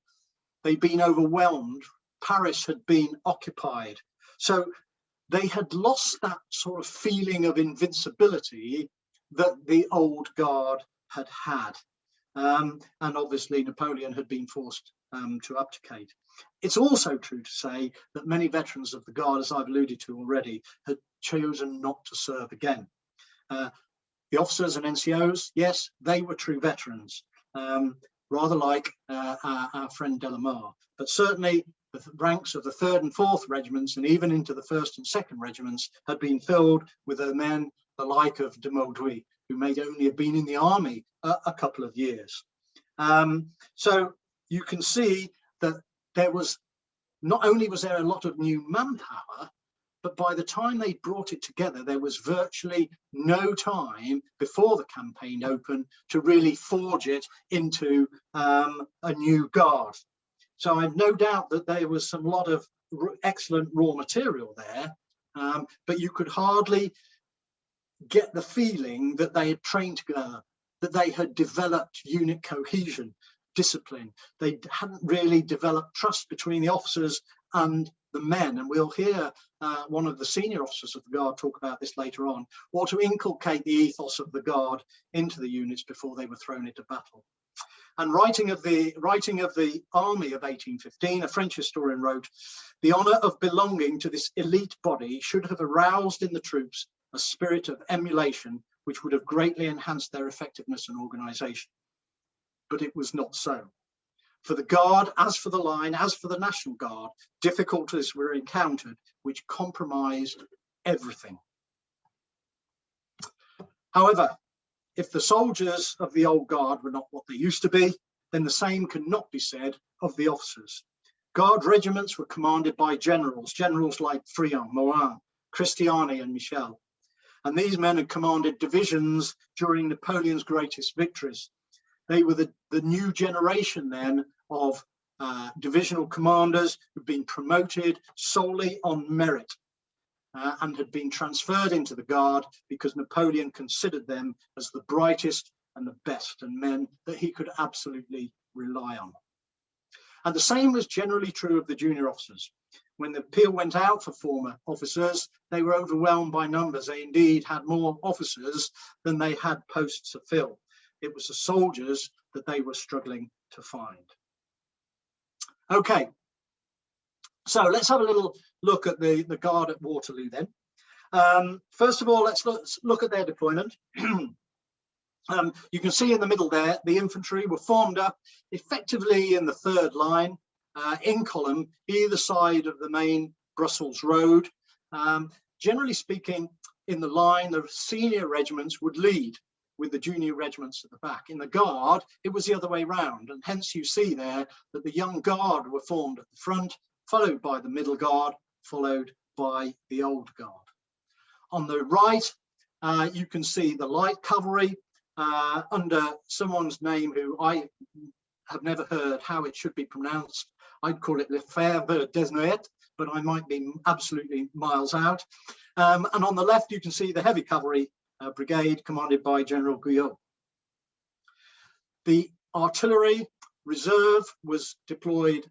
They'd been overwhelmed. Paris had been occupied. So they had lost that sort of feeling of invincibility that the old Guard had had. And obviously Napoleon had been forced to abdicate. It's also true to say that many veterans of the Guard, as I've alluded to already, had chosen not to serve again. The officers and NCOs, yes, they were true veterans, rather like our friend Delamare. But certainly the ranks of the 3rd and 4th regiments, and even into the 1st and 2nd regiments, had been filled with men the like of de Mauduit, who may only have been in the army a couple of years. So you can see that there was, not only was there a lot of new manpower, but by the time they brought it together, there was virtually no time before the campaign opened to really forge it into a new Guard. So I've no doubt that there was some lot of excellent raw material there, but you could hardly get the feeling that they had trained together, that they had developed unit cohesion, discipline. They hadn't really developed trust between the officers and the men, and we'll hear one of the senior officers of the Guard talk about this later on, or to inculcate the ethos of the Guard into the units before they were thrown into battle. And writing of the army of 1815, a French historian wrote, "The honour of belonging to this elite body should have aroused in the troops a spirit of emulation which would have greatly enhanced their effectiveness and organisation." But it was not so. For the Guard, as for the line, as for the National Guard, difficulties were encountered which compromised everything. However, if the soldiers of the old Guard were not what they used to be, then the same cannot be said of the officers. Guard regiments were commanded by generals like Friant, Morin, Christiani and Michel. And these men had commanded divisions during Napoleon's greatest victories. They were the new generation then of divisional commanders who'd been promoted solely on merit. and had been transferred into the Guard because Napoleon considered them as the brightest and the best and men that he could absolutely rely on. And the same was generally true of the junior officers. When the appeal went out for former officers, they were overwhelmed by numbers. They indeed had more officers than they had posts to fill. It was the soldiers that they were struggling to find. Okay, so let's have a little look at the Guard at Waterloo then. First of all, let's look at their deployment. You can see in the middle there, the infantry were formed up effectively in the third line, in column, either side of the main Brussels road. Generally speaking, in the line, the senior regiments would lead with the junior regiments at the back. In the Guard, it was the other way round, and hence you see there that the young Guard were formed at the front, followed by the middle Guard, followed by the old Guard. On the right, you can see the light cavalry under someone's name who I have never heard how it should be pronounced. I'd call it Lefebvre Desnoyers, but I might be absolutely miles out. And on the left, you can see the heavy cavalry brigade commanded by General Guyot. The artillery reserve was deployed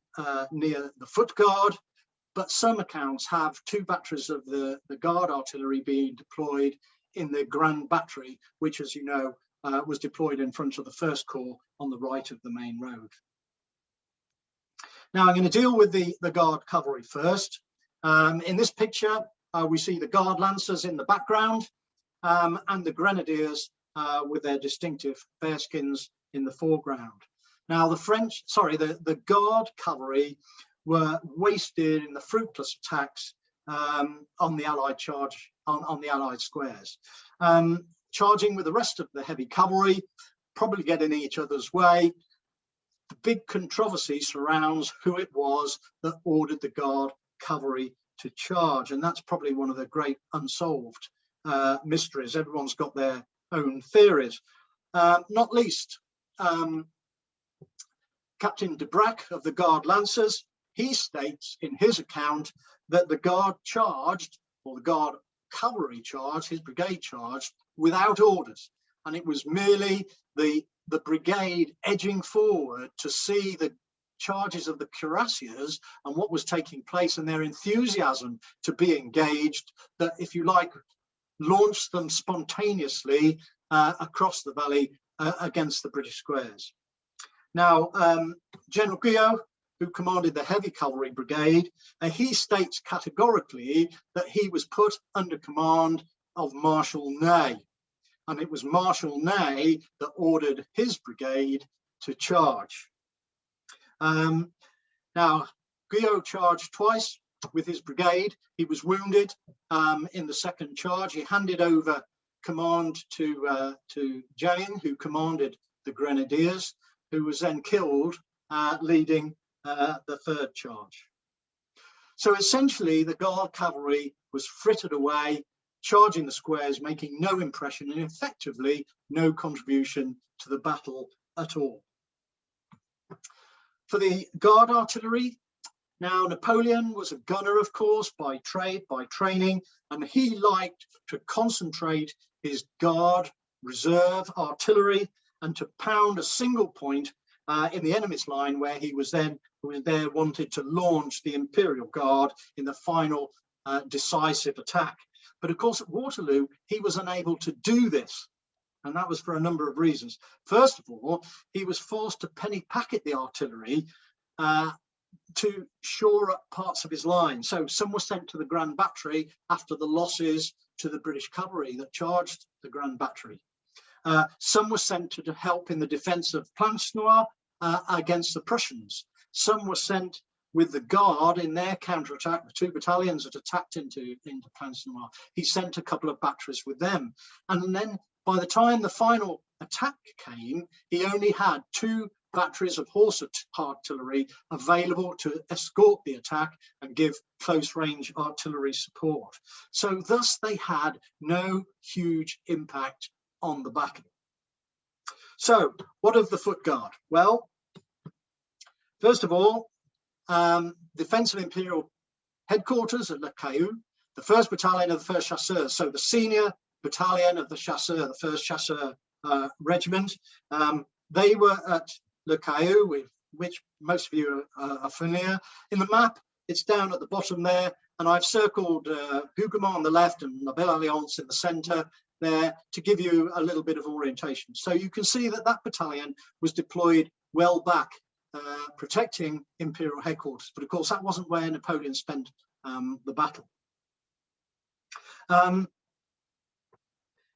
near the foot guard, but some accounts have 2 batteries of the Guard artillery being deployed in the Grand Battery, which, as you know, was deployed in front of the 1st Corps on the right of the main road. Now I'm going to deal with the Guard cavalry first. In this picture, we see the Guard Lancers in the background and the Grenadiers with their distinctive bearskins in the foreground. Now the Guard cavalry were wasted in the fruitless attacks on the Allied charge, on the Allied squares. Charging with the rest of the heavy cavalry, probably getting in each other's way. The big controversy surrounds who it was that ordered the Guard cavalry to charge, and that's probably one of the great unsolved mysteries. Everyone's got their own theories, not least Captain de Brac of the Guard Lancers. He states in his account that the Guard charged, or the Guard cavalry charged, his brigade charged without orders, and it was merely the brigade edging forward to see the charges of the cuirassiers and what was taking place and their enthusiasm to be engaged that, if you like, launched them spontaneously across the valley against the British squares. Now, General Guyot, who commanded the heavy cavalry brigade, he states categorically that he was put under command of Marshal Ney, and it was Marshal Ney that ordered his brigade to charge. Now, Guyot charged twice with his brigade. He was wounded in the 2nd charge. He handed over command to Jane, who commanded the Grenadiers, who was then killed leading the 3rd charge. So essentially, the Guard cavalry was frittered away, charging the squares, making no impression and effectively no contribution to the battle at all. For the Guard artillery, now Napoleon was a gunner, of course, by trade, by training, and he liked to concentrate his Guard reserve artillery and to pound a single point in the enemy's line where he was there wanted to launch the Imperial Guard in the final decisive attack. But of course, at Waterloo, he was unable to do this, and that was for a number of reasons. First of all, he was forced to penny packet the artillery to shore up parts of his line. So some were sent to the Grand Battery after the losses to the British cavalry that charged the Grand Battery. Some were sent to help in the defense of Plancenoit against the Prussians. Some were sent with the Guard in their counterattack, the 2 battalions that attacked into Plancenoit. He sent a couple of batteries with them. And then by the time the final attack came, he only had 2 batteries of horse artillery available to escort the attack and give close range artillery support. So thus they had no huge impact on the battle. So what of the foot guard? Well, first of all, defense of Imperial headquarters at Le Caillou, the 1st Battalion of the 1st Chasseurs, so the senior battalion of the Chasseurs, the 1st Chasseur Regiment. They were at Le Caillou, with which most of you are familiar. In the map, it's down at the bottom there, and I've circled Hougoumont on the left and La Belle Alliance in the centre there to give you a little bit of orientation. So you can see that that battalion was deployed well back, protecting Imperial headquarters. But of course, that wasn't where Napoleon spent the battle.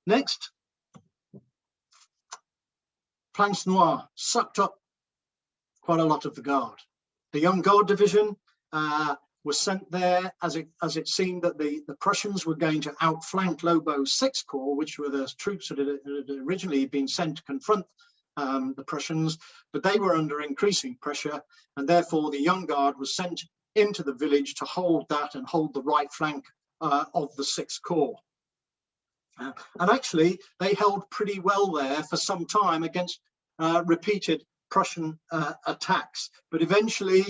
Next, Plancenoit sucked up quite a lot of the Guard. The Young Guard division was sent there as it seemed that the Prussians were going to outflank Lobau's 6th Corps, which were the troops that had originally been sent to confront the Prussians, but they were under increasing pressure, and therefore the Young Guard was sent into the village to hold that and hold the right flank of the 6th Corps. And actually, they held pretty well there for some time against repeated Prussian attacks, but eventually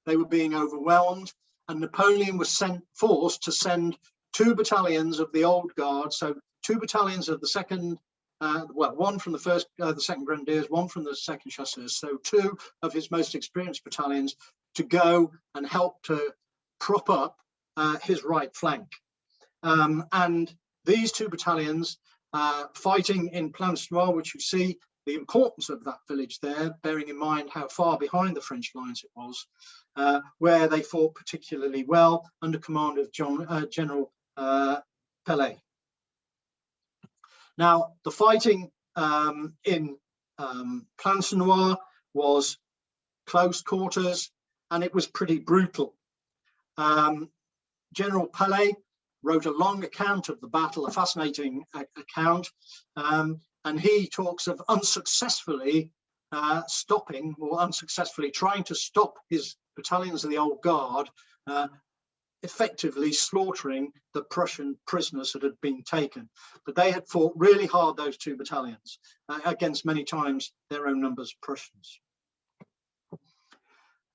they were being overwhelmed, and Napoleon was forced to send 2 battalions of the Old Guard, so 2 battalions of the 2nd, well, one from the 2nd Grenadiers, one from the 2nd Chasseurs, so 2 of his most experienced battalions to go and help to prop up his right flank. And these 2 battalions fighting in Plancenoit, which you see the importance of that village there, bearing in mind how far behind the French lines it was, where they fought particularly well under command of General Pellet. Now, the fighting in Plancenoit was close quarters, and it was pretty brutal. General Pellet wrote a long account of the battle, a fascinating account, and he talks of unsuccessfully stopping, or unsuccessfully trying to stop his battalions of the Old Guard effectively slaughtering the Prussian prisoners that had been taken. But they had fought really hard, those 2 battalions, against many times their own numbers of Prussians.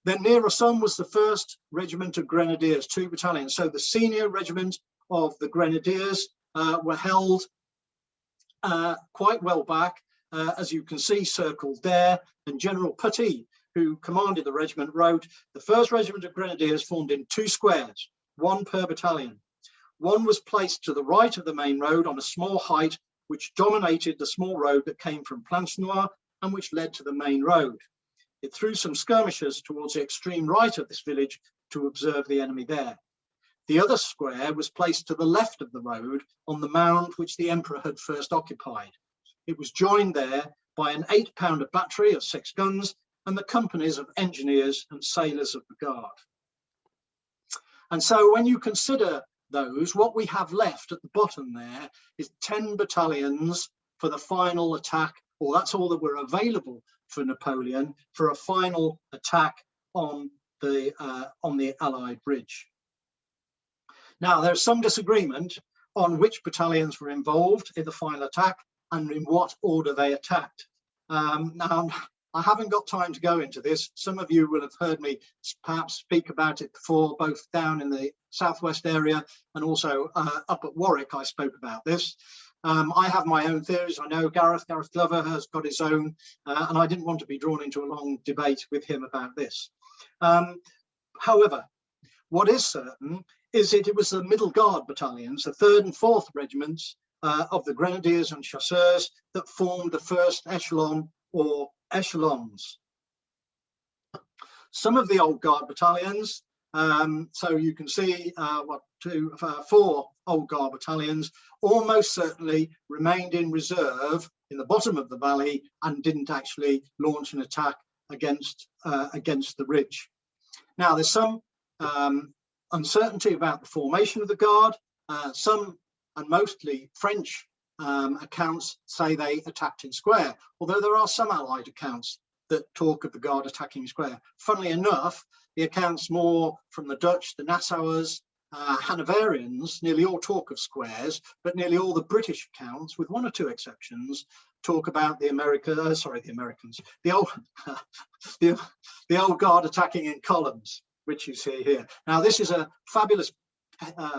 Then near Somme was the 1st Regiment of Grenadiers, 2 battalions. So the senior regiment of the Grenadiers were held quite well back, as you can see circled there, and General Petit, who commanded the regiment, wrote, "The 1st Regiment of Grenadiers formed in 2 squares, 1 per battalion. One was placed to the right of the main road on a small height, which dominated the small road that came from Plancenoit and which led to the main road. It threw some skirmishers towards the extreme right of this village to observe the enemy there. The other square was placed to the left of the road on the mound which the Emperor had first occupied. It was joined there by an 8-pounder battery of 6 guns and the companies of engineers and sailors of the Guard." And so when you consider those, what we have left at the bottom there is 10 battalions for the final attack, or that's all that were available for Napoleon for a final attack on the Allied bridge. Now, there's some disagreement on which battalions were involved in the final attack and in what order they attacked. Now, I haven't got time to go into this. Some of you will have heard me perhaps speak about it before, both down in the southwest area and also up at Warwick. I spoke about this. I have my own theories. I know Gareth Glover has got his own, and I didn't want to be drawn into a long debate with him about this. However, what is certain is that it was the Middle Guard battalions, the 3rd and 4th regiments of the Grenadiers and Chasseurs, that formed the 1st echelon or echelons. Some of the Old Guard battalions, so you can see 4 Old Guard battalions almost certainly remained in reserve in the bottom of the valley and didn't actually launch an attack against the ridge. Now, there's some uncertainty about the formation of the Guard. Some, and mostly French accounts, say they attacked in square, although there are some Allied accounts that talk of the Guard attacking square. Funnily enough, the accounts more from the Dutch, the Nassauers, Hanoverians nearly all talk of squares, but nearly all the British accounts, with 1 or 2 exceptions, talk about the Old Guard attacking in columns, which you see here. Now, this is a fabulous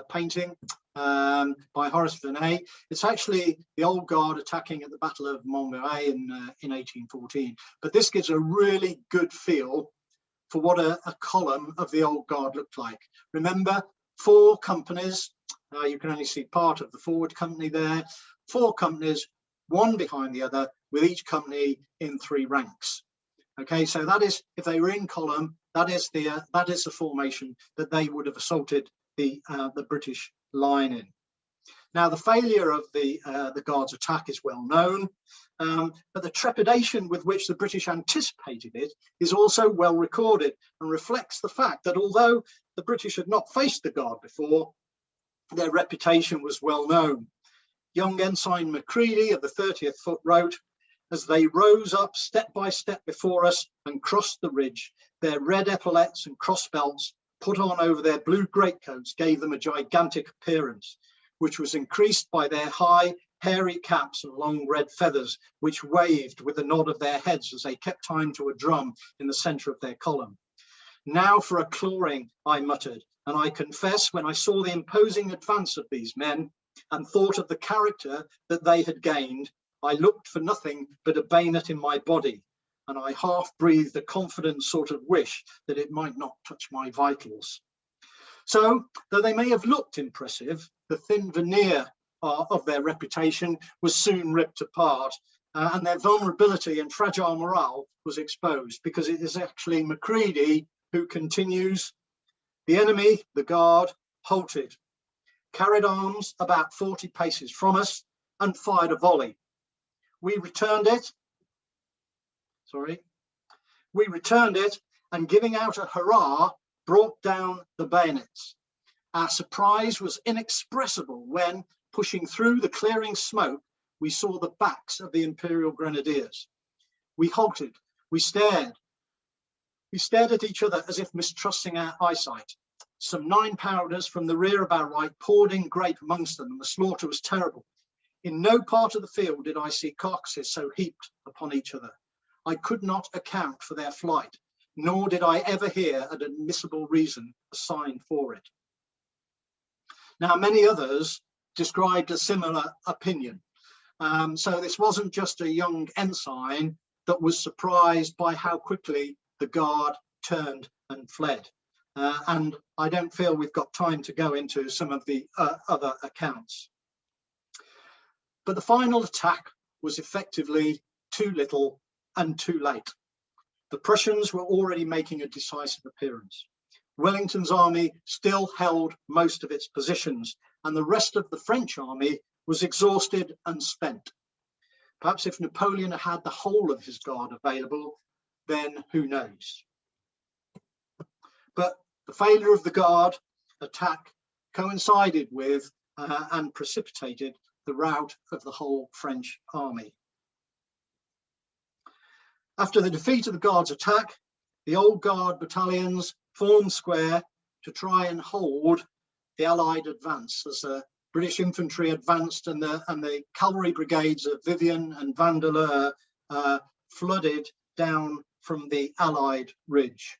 painting by Horace Vernet. It's actually the Old Guard attacking at the Battle of Montmirail in 1814. But this gives a really good feel for what a column of the Old Guard looked like. Remember, 4 companies. You can only see part of the forward company there. 4 companies, one behind the other, with each company in 3 ranks. Okay, so that is, if they were in column, that is the formation that they would have assaulted the British line in. Now, the failure of the Guards' attack is well known, but the trepidation with which the British anticipated it is also well recorded and reflects the fact that although the British had not faced the Guard before, their reputation was well known. Young Ensign Macready of the 30th Foot wrote, "As they rose up step by step before us and crossed the ridge, their red epaulets and cross belts put on over their blue greatcoats gave them a gigantic appearance, which was increased by their high, hairy caps and long red feathers, which waved with a nod of their heads as they kept time to a drum in the centre of their column. Now for a clawing, I muttered, and I confess when I saw the imposing advance of these men and thought of the character that they had gained, I looked for nothing but a bayonet in my body, and I half breathed a confident sort of wish that it might not touch my vitals." So, though they may have looked impressive, the thin veneer of their reputation was soon ripped apart, and their vulnerability and fragile morale was exposed, because it is actually Macready who continues, "The enemy, the Guard, halted, carried arms about 40 paces from us, and fired a volley. We returned it, and giving out a hurrah, brought down the bayonets. Our surprise was inexpressible when, pushing through the clearing smoke, we saw the backs of the Imperial Grenadiers. We halted, we stared at each other as if mistrusting our eyesight. Some 9 pounders from the rear of our right poured in grape amongst them, and the slaughter was terrible. In no part of the field did I see carcasses so heaped upon each other. I could not account for their flight, nor did I ever hear an admissible reason assigned for it." Now, many others described a similar opinion. So this wasn't just a young ensign that was surprised by how quickly the Guard turned and fled. And I don't feel we've got time to go into some of the other accounts. But the final attack was effectively too little and too late. The Prussians were already making a decisive appearance. Wellington's army still held most of its positions, and the rest of the French army was exhausted and spent. Perhaps if Napoleon had the whole of his Guard available, then who knows? But the failure of the Guard attack coincided with and precipitated the rout of the whole French army. After the defeat of the Guard's attack, the Old Guard battalions formed square to try and hold the Allied advance as the British infantry advanced and the cavalry brigades of Vivian and Vandeleur flooded down from the Allied ridge.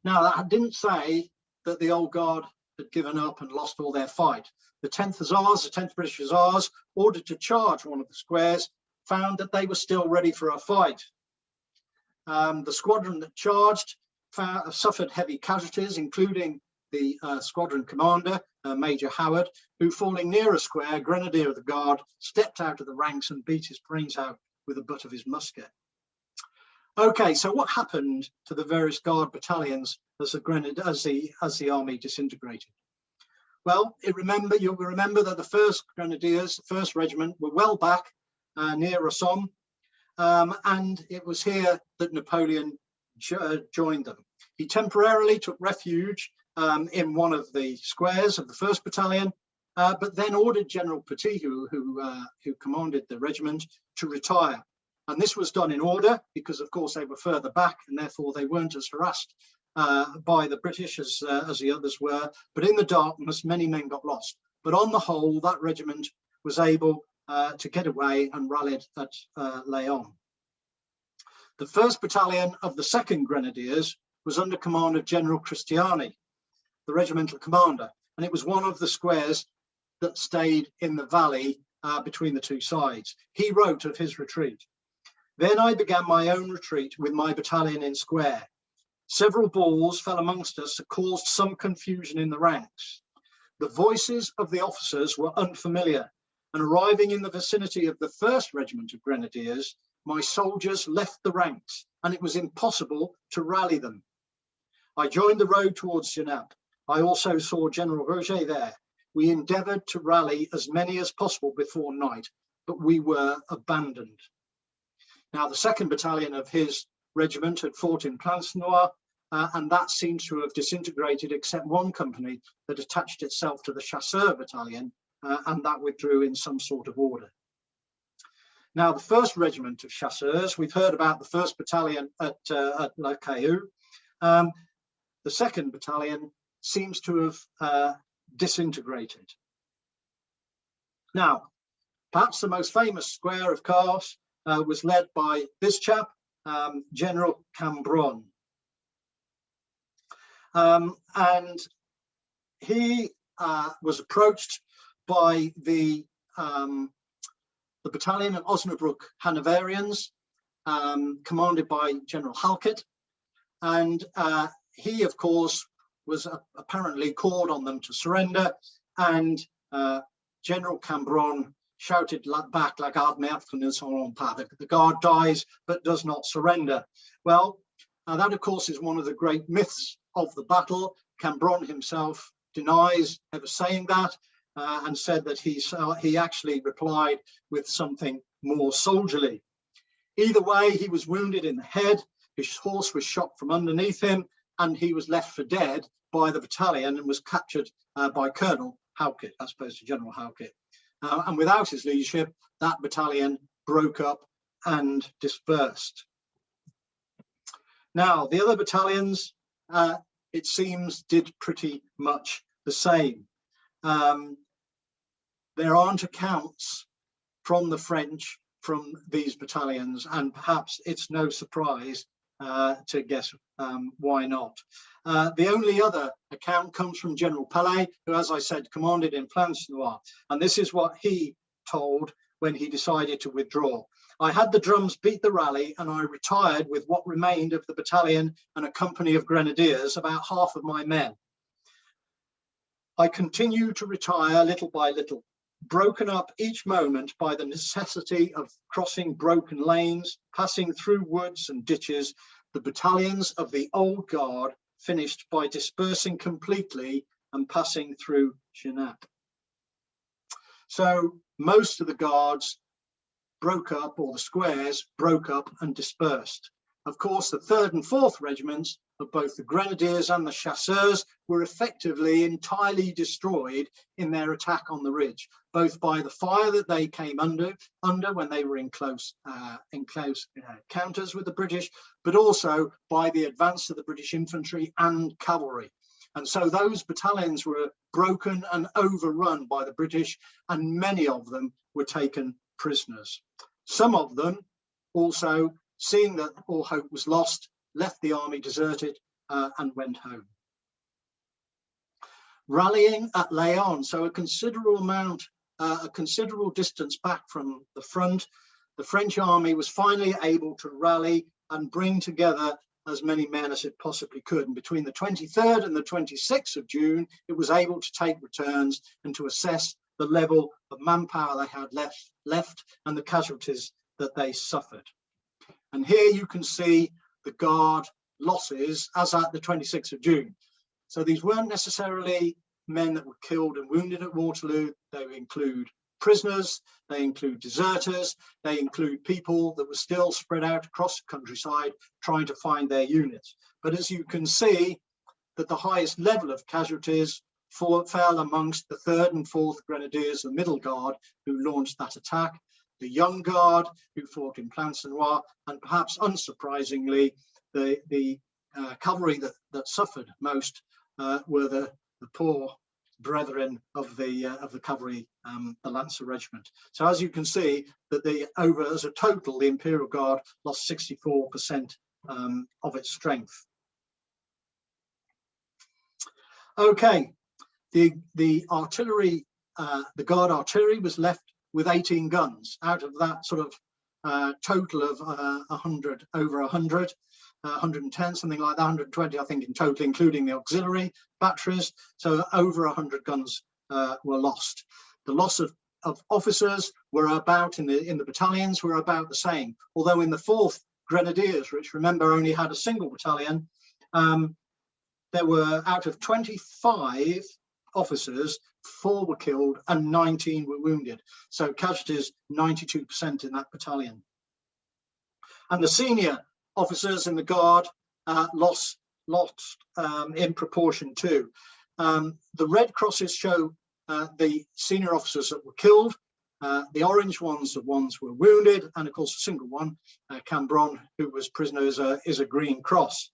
Now, that didn't say that the Old Guard had given up and lost all their fight. The 10th Hussars, the 10th British Hussars, ordered to charge one of the squares, found that they were still ready for a fight. The squadron that charged suffered heavy casualties, including the squadron commander, Major Howard, who, falling near a square, grenadier of the Guard, stepped out of the ranks and beat his brains out with the butt of his musket. Okay, so what happened to the various Guard battalions as the army disintegrated? Well, you'll remember that the 1st Grenadiers, the 1st Regiment, were well back near Rossomme, and it was here that Napoleon joined them. He temporarily took refuge in one of the squares of the 1st Battalion, but then ordered General Petit, who commanded the regiment, to retire. And this was done in order because, of course, they were further back and therefore they weren't as harassed by the British as the others were. But in the darkness, many men got lost. But on the whole, that regiment was able to get away and rallied at Laon. The 1st Battalion of the 2nd Grenadiers was under command of General Christiani. the regimental commander, and it was one of the squares that stayed in the valley between the two sides. He wrote of his retreat. Then I began my own retreat with my battalion in square. Several balls fell amongst us that caused some confusion in the ranks. The voices of the officers were unfamiliar, and arriving in the vicinity of the 1st Regiment of Grenadiers, my soldiers left the ranks, and it was impossible to rally them. I joined the road towards Genappe. I also saw General Roger there. We endeavoured to rally as many as possible before night, but we were abandoned. Now, the 2nd Battalion of his regiment had fought in Plancenoit, and that seems to have disintegrated except one company that attached itself to the Chasseur Battalion, and that withdrew in some sort of order. Now, the 1st Regiment of Chasseurs, we've heard about the 1st Battalion at La Caillou. The 2nd Battalion seems to have disintegrated. Now, perhaps the most famous square, of course, was led by this chap, General Cambronne. And he was approached by the battalion of Osnabrück Hanoverians, commanded by General Halkett, and he, of course, was apparently called on them to surrender, and General Cambronne shouted back, "La garde meurt ne s'en pas," the guard dies but does not surrender. Well, that, of course, is one of the great myths of the battle. Cambronne himself denies ever saying that, and said that he actually replied with something more soldierly. Either way, he was wounded in the head, his horse was shot from underneath him, and he was left for dead by the battalion and was captured by Colonel Halkett, as opposed to General Halkett. And without his leadership, that battalion broke up and dispersed. Now, the other battalions, it seems, did pretty much the same. There aren't accounts from the French from these battalions, and perhaps it's no surprise to guess why not. The only other account comes from General Palais, who, as I said, commanded in Plancenoit, and this is what he told when he decided to withdraw. "I had the drums beat the rally, and I retired with what remained of the battalion and a company of grenadiers, about half of my men. I continued to retire little by little, broken up each moment by the necessity of crossing broken lanes, passing through woods and ditches. The battalions of the old guard finished by dispersing completely and passing through Genappe." So most of the guards broke up, or the squares broke up and dispersed. Of course, the 3rd and 4th regiments of both the Grenadiers and the Chasseurs were effectively entirely destroyed in their attack on the ridge, both by the fire that they came under when they were in close encounters with the British, but also by the advance of the British infantry and cavalry. And so those battalions were broken and overrun by the British, and many of them were taken prisoners. Some of them also, seeing that all hope was lost, left the army deserted and went home. Rallying at Laon, so a considerable distance back from the front, the French army was finally able to rally and bring together as many men as it possibly could. And between the 23rd and the 26th of June, it was able to take returns and to assess the level of manpower they had left and the casualties that they suffered. And here you can see the Guard losses as at the 26th of June. So these weren't necessarily men that were killed and wounded at Waterloo. They include prisoners, they include deserters, they include people that were still spread out across the countryside trying to find their units. But as you can see, that the highest level of casualties fell amongst the 3rd and 4th Grenadiers, the Middle Guard, who launched that attack, the Young Guard, who fought in Plancenoit, and perhaps unsurprisingly, the cavalry that suffered most were the poor brethren of the cavalry, the Lancer Regiment. So as you can see, that as a total, the Imperial Guard lost 64% of its strength. Okay, the artillery, the Guard artillery was left with 18 guns out of that sort of total of 100, over 100, 110, something like that, 120, I think, in total, including the auxiliary batteries. So over 100 guns were lost. The loss of officers were about in the battalions were about the same, although in the 4th Grenadiers, which remember only had a single battalion, there were, out of 25 officers, 4 were killed and 19 were wounded. So casualties 92% in that battalion. And the senior officers in the Guard lost in proportion too. The red crosses show the senior officers that were killed. The orange ones, the ones who were wounded, and of course a single one, Cambronne, who was prisoner, is a green cross.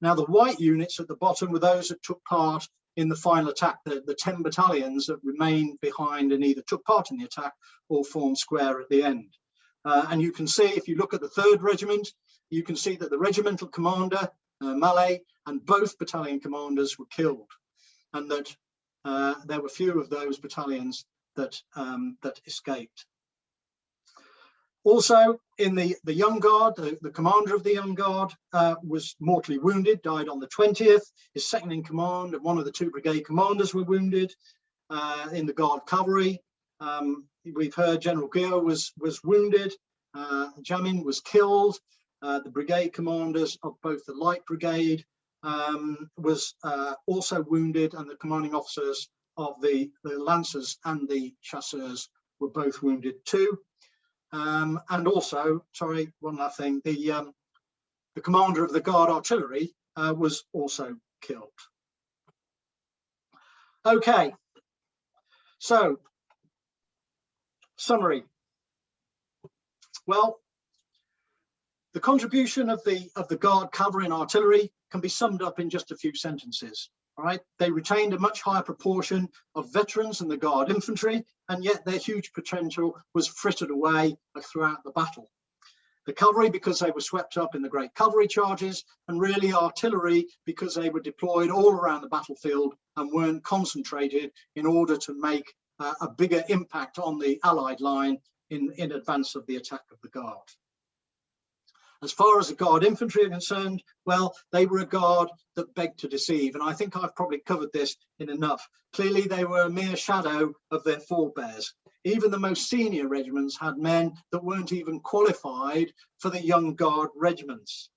Now the white units at the bottom were those that took part in the final attack, the 10 battalions that remained behind and either took part in the attack or formed square at the end. And you can see, if you look at the 3rd Regiment, you can see that the regimental commander, Mallet, and both battalion commanders were killed, and that there were few of those battalions that escaped. Also, in the Young Guard, the commander of the Young Guard was mortally wounded, died on the 20th. His second in command and one of the 2 brigade commanders were wounded. In the Guard cavalry, we've heard General Guillot was wounded. Jamin was killed. The brigade commanders of both the Light Brigade was also wounded, and the commanding officers of the Lancers and the Chasseurs were both wounded too. And also, sorry, one last thing, the commander of the Guard artillery was also killed. Okay, so summary. Well, the contribution of the Guard cavalry and artillery can be summed up in just a few sentences. All right, they retained a much higher proportion of veterans than the Guard infantry, and yet their huge potential was frittered away throughout the battle. The cavalry, because they were swept up in the great cavalry charges, and really artillery because they were deployed all around the battlefield and weren't concentrated in order to make a bigger impact on the Allied line in advance of the attack of the Guard. As far as the Guard infantry are concerned, well, they were a Guard that begged to deceive, and I think I've probably covered this in enough. Clearly, they were a mere shadow of their forebears. Even the most senior regiments had men that weren't even qualified for the Young Guard regiments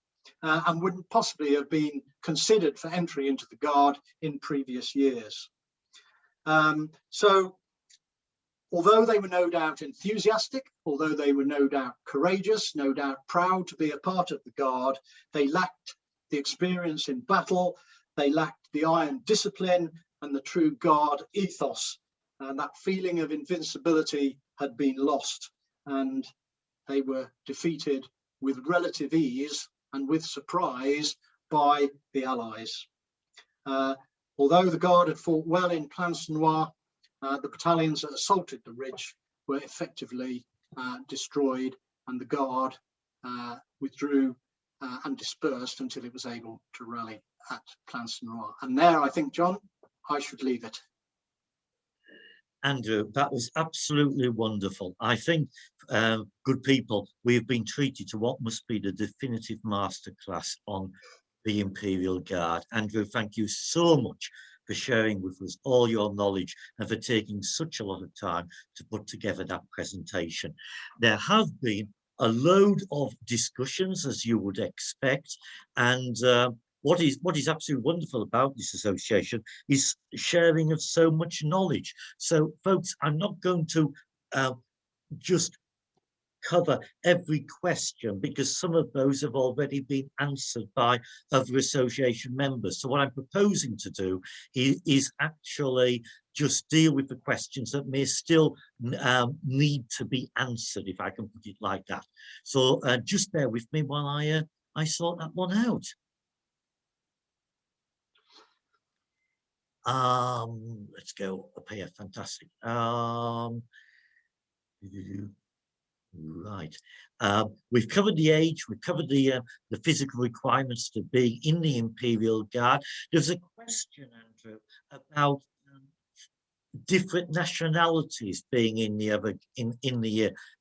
and wouldn't possibly have been considered for entry into the Guard in previous years. So, although they were no doubt enthusiastic, although they were no doubt courageous, no doubt proud to be a part of the Guard, they lacked the experience in battle, they lacked the iron discipline and the true Guard ethos, and that feeling of invincibility had been lost, and they were defeated with relative ease and with surprise by the Allies. Although the Guard had fought well in Plancenoit, the battalions that assaulted the ridge were effectively destroyed, and the Guard withdrew and dispersed until it was able to rally at Plancenoit. And there, I think, John, I should leave it. Andrew, that was absolutely wonderful. I think, good people, we have been treated to what must be the definitive masterclass on the Imperial Guard. Andrew, thank you so much for sharing with us all your knowledge and for taking such a lot of time to put together that presentation. There have been a load of discussions, as you would expect, and what is absolutely wonderful about this association is sharing of so much knowledge. So, folks, I'm not going to just cover every question because some of those have already been answered by other association members. So what I'm proposing to do is actually just deal with the questions that may still need to be answered, if I can put it like that. So just bear with me while I sort that one out. Let's go up here. Fantastic. Right. We've covered the age, we've covered the physical requirements to be in the Imperial Guard. There's a question, Andrew, about different nationalities being in the other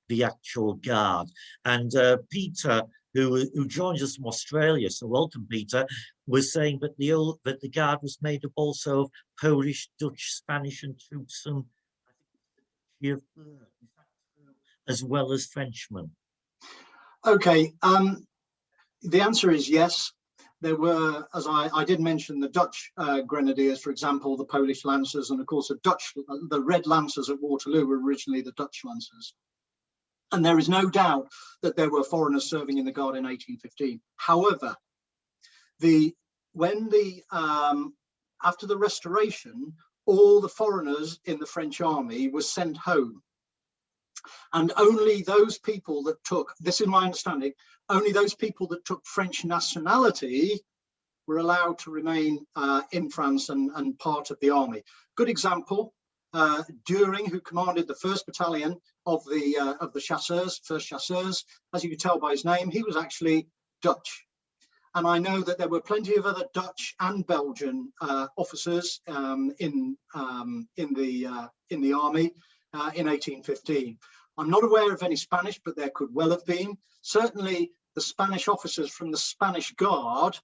the actual guard. And Peter, who joins us from Australia, so welcome, Peter, was saying that the guard was made up also of Polish, Dutch, Spanish, and troops from, I think, as well as Frenchmen. Okay, the answer is yes. There were, as I did mention, the Dutch grenadiers, for example, the Polish lancers, and of course the Red Lancers at Waterloo were originally the Dutch lancers. And there is no doubt that there were foreigners serving in the Guard in 1815. However, after the Restoration, all the foreigners in the French army were sent home. And only those people that took, this is my understanding, only those people that took French nationality were allowed to remain in France and part of the army. Good example, Düring, who commanded the 1st Battalion of the Chasseurs, 1st Chasseurs, as you could tell by his name, he was actually Dutch. And I know that there were plenty of other Dutch and Belgian officers in the army in 1815. I'm not aware of any Spanish, but there could well have been. Certainly the Spanish officers from the Spanish Guard,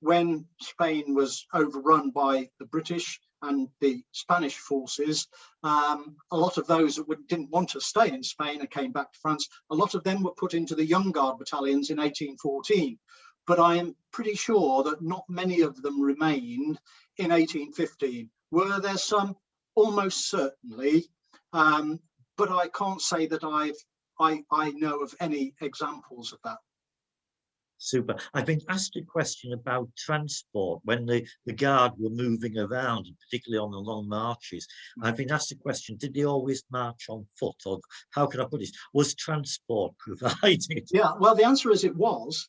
when Spain was overrun by the British and the Spanish forces, a lot of those that didn't want to stay in Spain and came back to France, a lot of them were put into the Young Guard battalions in 1814. But I am pretty sure that not many of them remained in 1815. Were there some? Almost certainly. But I can't say that I know of any examples of that. Super. I've been asked a question about transport when the guard were moving around, particularly on the long marches. I've been asked a question, did they always march on foot? Or how can I put this? Was transport provided? Yeah, well, the answer is it was.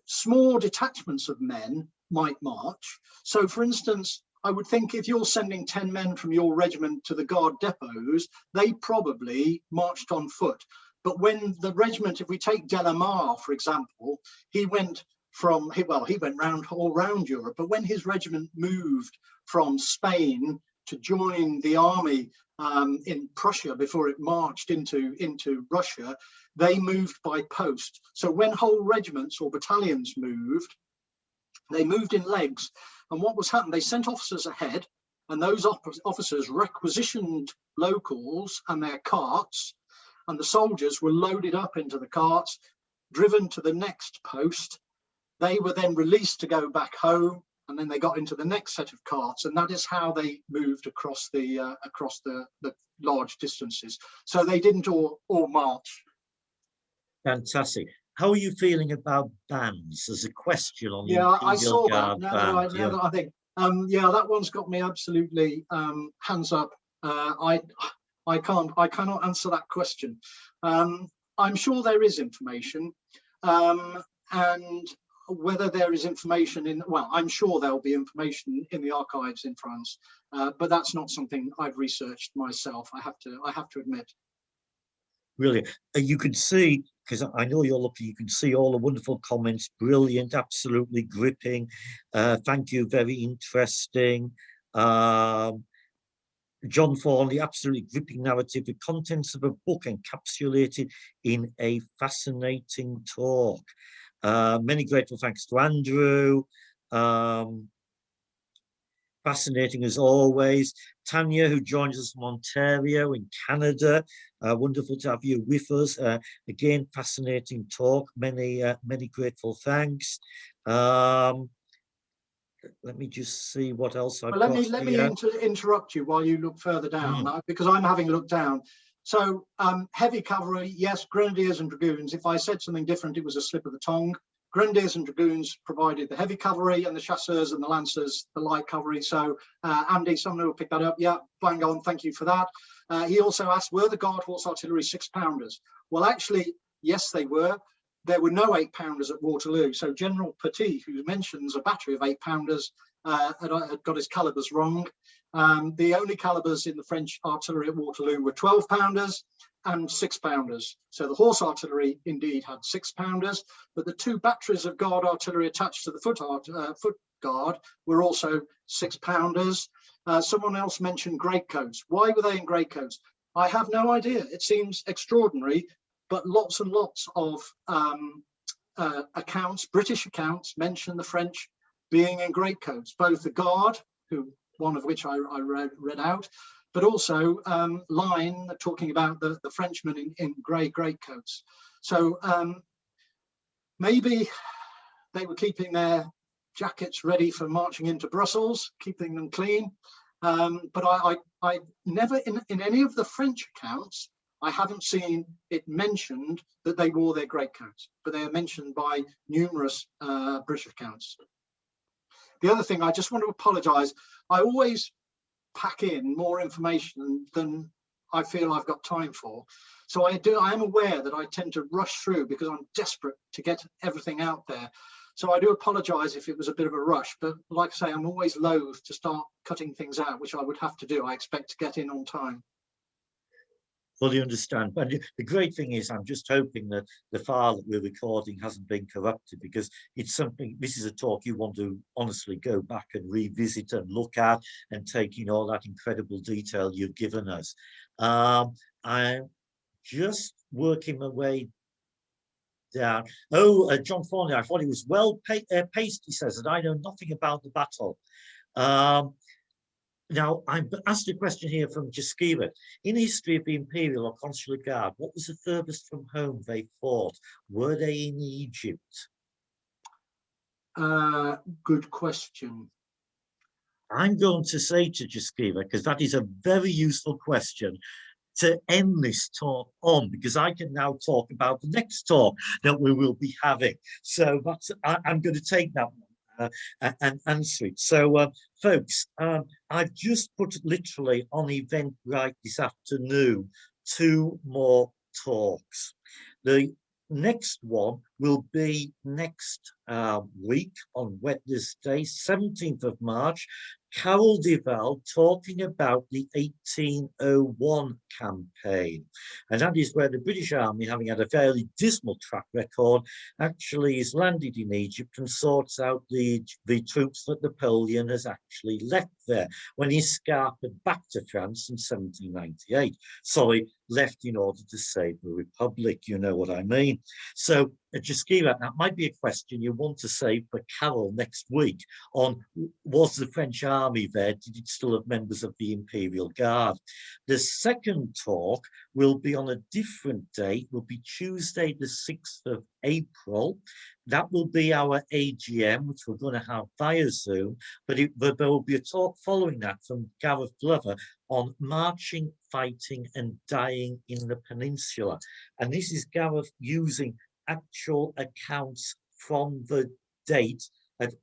Small detachments of men might march. So, for instance, I would think if you're sending 10 men from your regiment to the guard depots, they probably marched on foot. But when the regiment, if we take Delamare, for example, he went round all around Europe. But when his regiment moved from Spain to join the army in Prussia before it marched into Russia, they moved by post. So when whole regiments or battalions moved, they moved in legs. And what was happening, they sent officers ahead, and those officers requisitioned locals and their carts, and the soldiers were loaded up into the carts, driven to the next post. They were then released to go back home, and then they got into the next set of carts, and that is how they moved across the large distances. So they didn't all march. Fantastic. How are you feeling about bands? There's a question on the Imperial I saw Guard that. band. That I think, that one's got me absolutely hands up. I cannot answer that question. I'm sure there is information, and whether there is information I'm sure there'll be information in the archives in France, but that's not something I've researched myself. I have to admit. Brilliant. You can see, because I know you're looking, you can see all the wonderful comments. Brilliant, absolutely gripping. Thank you, very interesting. John Thornley, absolutely gripping narrative, the contents of a book encapsulated in a fascinating talk. Many grateful thanks to Andrew. Fascinating as always. Tanya, who joins us from Ontario in Canada. Wonderful to have you with us. Again, fascinating talk. Many grateful thanks. Let me just see what else I've got. Let me interrupt you while you look further down, because I'm having looked down. So heavy cavalry, yes, grenadiers and dragoons. If I said something different, it was a slip of the tongue. Grenadiers and dragoons provided the heavy cavalry, and the chasseurs and the lancers the light cavalry. So Andy, someone will pick that up. Yeah, bang on. Thank you for that. He also asked, were the Guard Horse Artillery 6-pounders? Well, actually, yes, they were. There were no 8-pounders at Waterloo. So General Petit, who mentions a battery of 8-pounders, had got his calibers wrong. The only calibers in the French artillery at Waterloo were 12-pounders and 6-pounders. So the horse artillery indeed had 6-pounders, but the 2 batteries of guard artillery attached to the foot guard were also 6-pounders. Someone else mentioned greatcoats. Why were they in greatcoats? I have no idea. It seems extraordinary, but lots and lots of accounts, British accounts, mention the French being in greatcoats, both the guard, one of which I read out, but also line talking about the Frenchmen in grey greatcoats. So maybe they were keeping their jackets ready for marching into Brussels, keeping them clean. But I never, in any of the French accounts, I haven't seen it mentioned that they wore their greatcoats, but they are mentioned by numerous British accounts. The other thing, I just want to apologise. I always pack in more information than I feel I've got time for. So I am aware that I tend to rush through because I'm desperate to get everything out there. So I do apologise if it was a bit of a rush, but like I say, I'm always loath to start cutting things out, which I would have to do. I expect to get in on time. Fully understand. But the great thing is, I'm just hoping that the file that we're recording hasn't been corrupted, because it's something, this is a talk you want to honestly go back and revisit and look at and take in all that incredible detail you've given us. I'm just working my way down. Oh, John Thornley, I thought it was well paced, he says, that I know nothing about the battle. Now, I'm asked a question here from Jaskiva. In history of the Imperial or Consular Guard, what was the furthest from home they fought? Were they in Egypt? Good question. I'm going to say to Jaskiva, because that is a very useful question, to end this talk on, because I can now talk about the next talk that we will be having. So that's, I'm going to take that one. And answer it. So, folks, I've just put literally on Eventbrite this afternoon 2 more talks. The next one will be next week on Wednesday, 17th of March. Carol Devell talking about the 1801 campaign. And that is where the British Army, having had a fairly dismal track record, actually is landed in Egypt and sorts out the troops that Napoleon has actually left there when he escaped back to France in 1798. Sorry, left in order to save the Republic, you know what I mean. So, Jaskiva, that might be a question you want to save for Carol next week on, was the French army there? Did it still have members of the Imperial Guard? The second talk will be on a different date, will be Tuesday the 6th of April. That will be our AGM, which we're going to have via Zoom, but there will be a talk following that from Gareth Glover on marching, fighting and dying in the peninsula. And this is Gareth using actual accounts from the date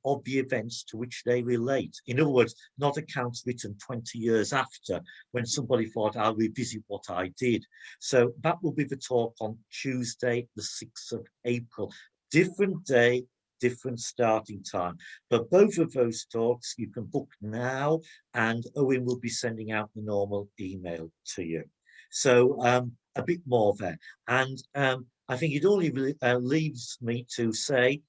of the events to which they relate. In other words, not accounts written 20 years after, when somebody thought, I'll revisit what I did. So that will be the talk on Tuesday, the 6th of April. Different day, different starting time. But both of those talks you can book now, and Owen will be sending out the normal email to you. So a bit more there. And I think it only leaves me to say,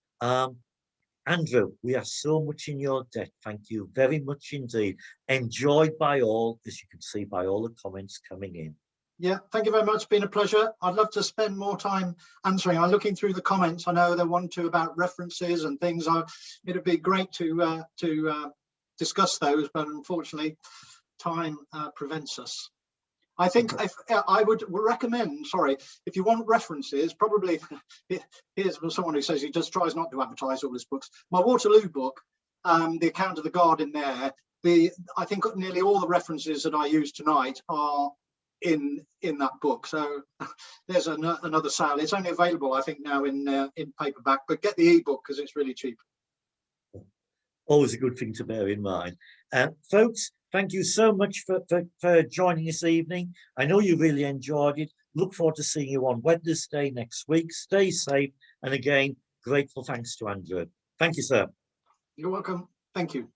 Andrew, we are so much in your debt. Thank you very much indeed. Enjoyed by all, as you can see by all the comments coming in. Yeah, thank you very much. It's been a pleasure. I'd love to spend more time answering. I'm looking through the comments. I know there one or two about references and things. It'd be great to discuss those, but unfortunately, time prevents us. I think I would recommend, sorry, if you want references, probably, here's someone who says he just tries not to advertise all his books. My Waterloo book, the account of the Guard in there, I think nearly all the references that I use tonight are in that book. So there's another sale. It's only available, I think, now in paperback, but get the ebook because it's really cheap. Always a good thing to bear in mind. Folks, thank you so much for joining this evening. I know you really enjoyed it. Look forward to seeing you on Wednesday next week. Stay safe. And again, grateful thanks to Andrew. Thank you, sir. You're welcome. Thank you.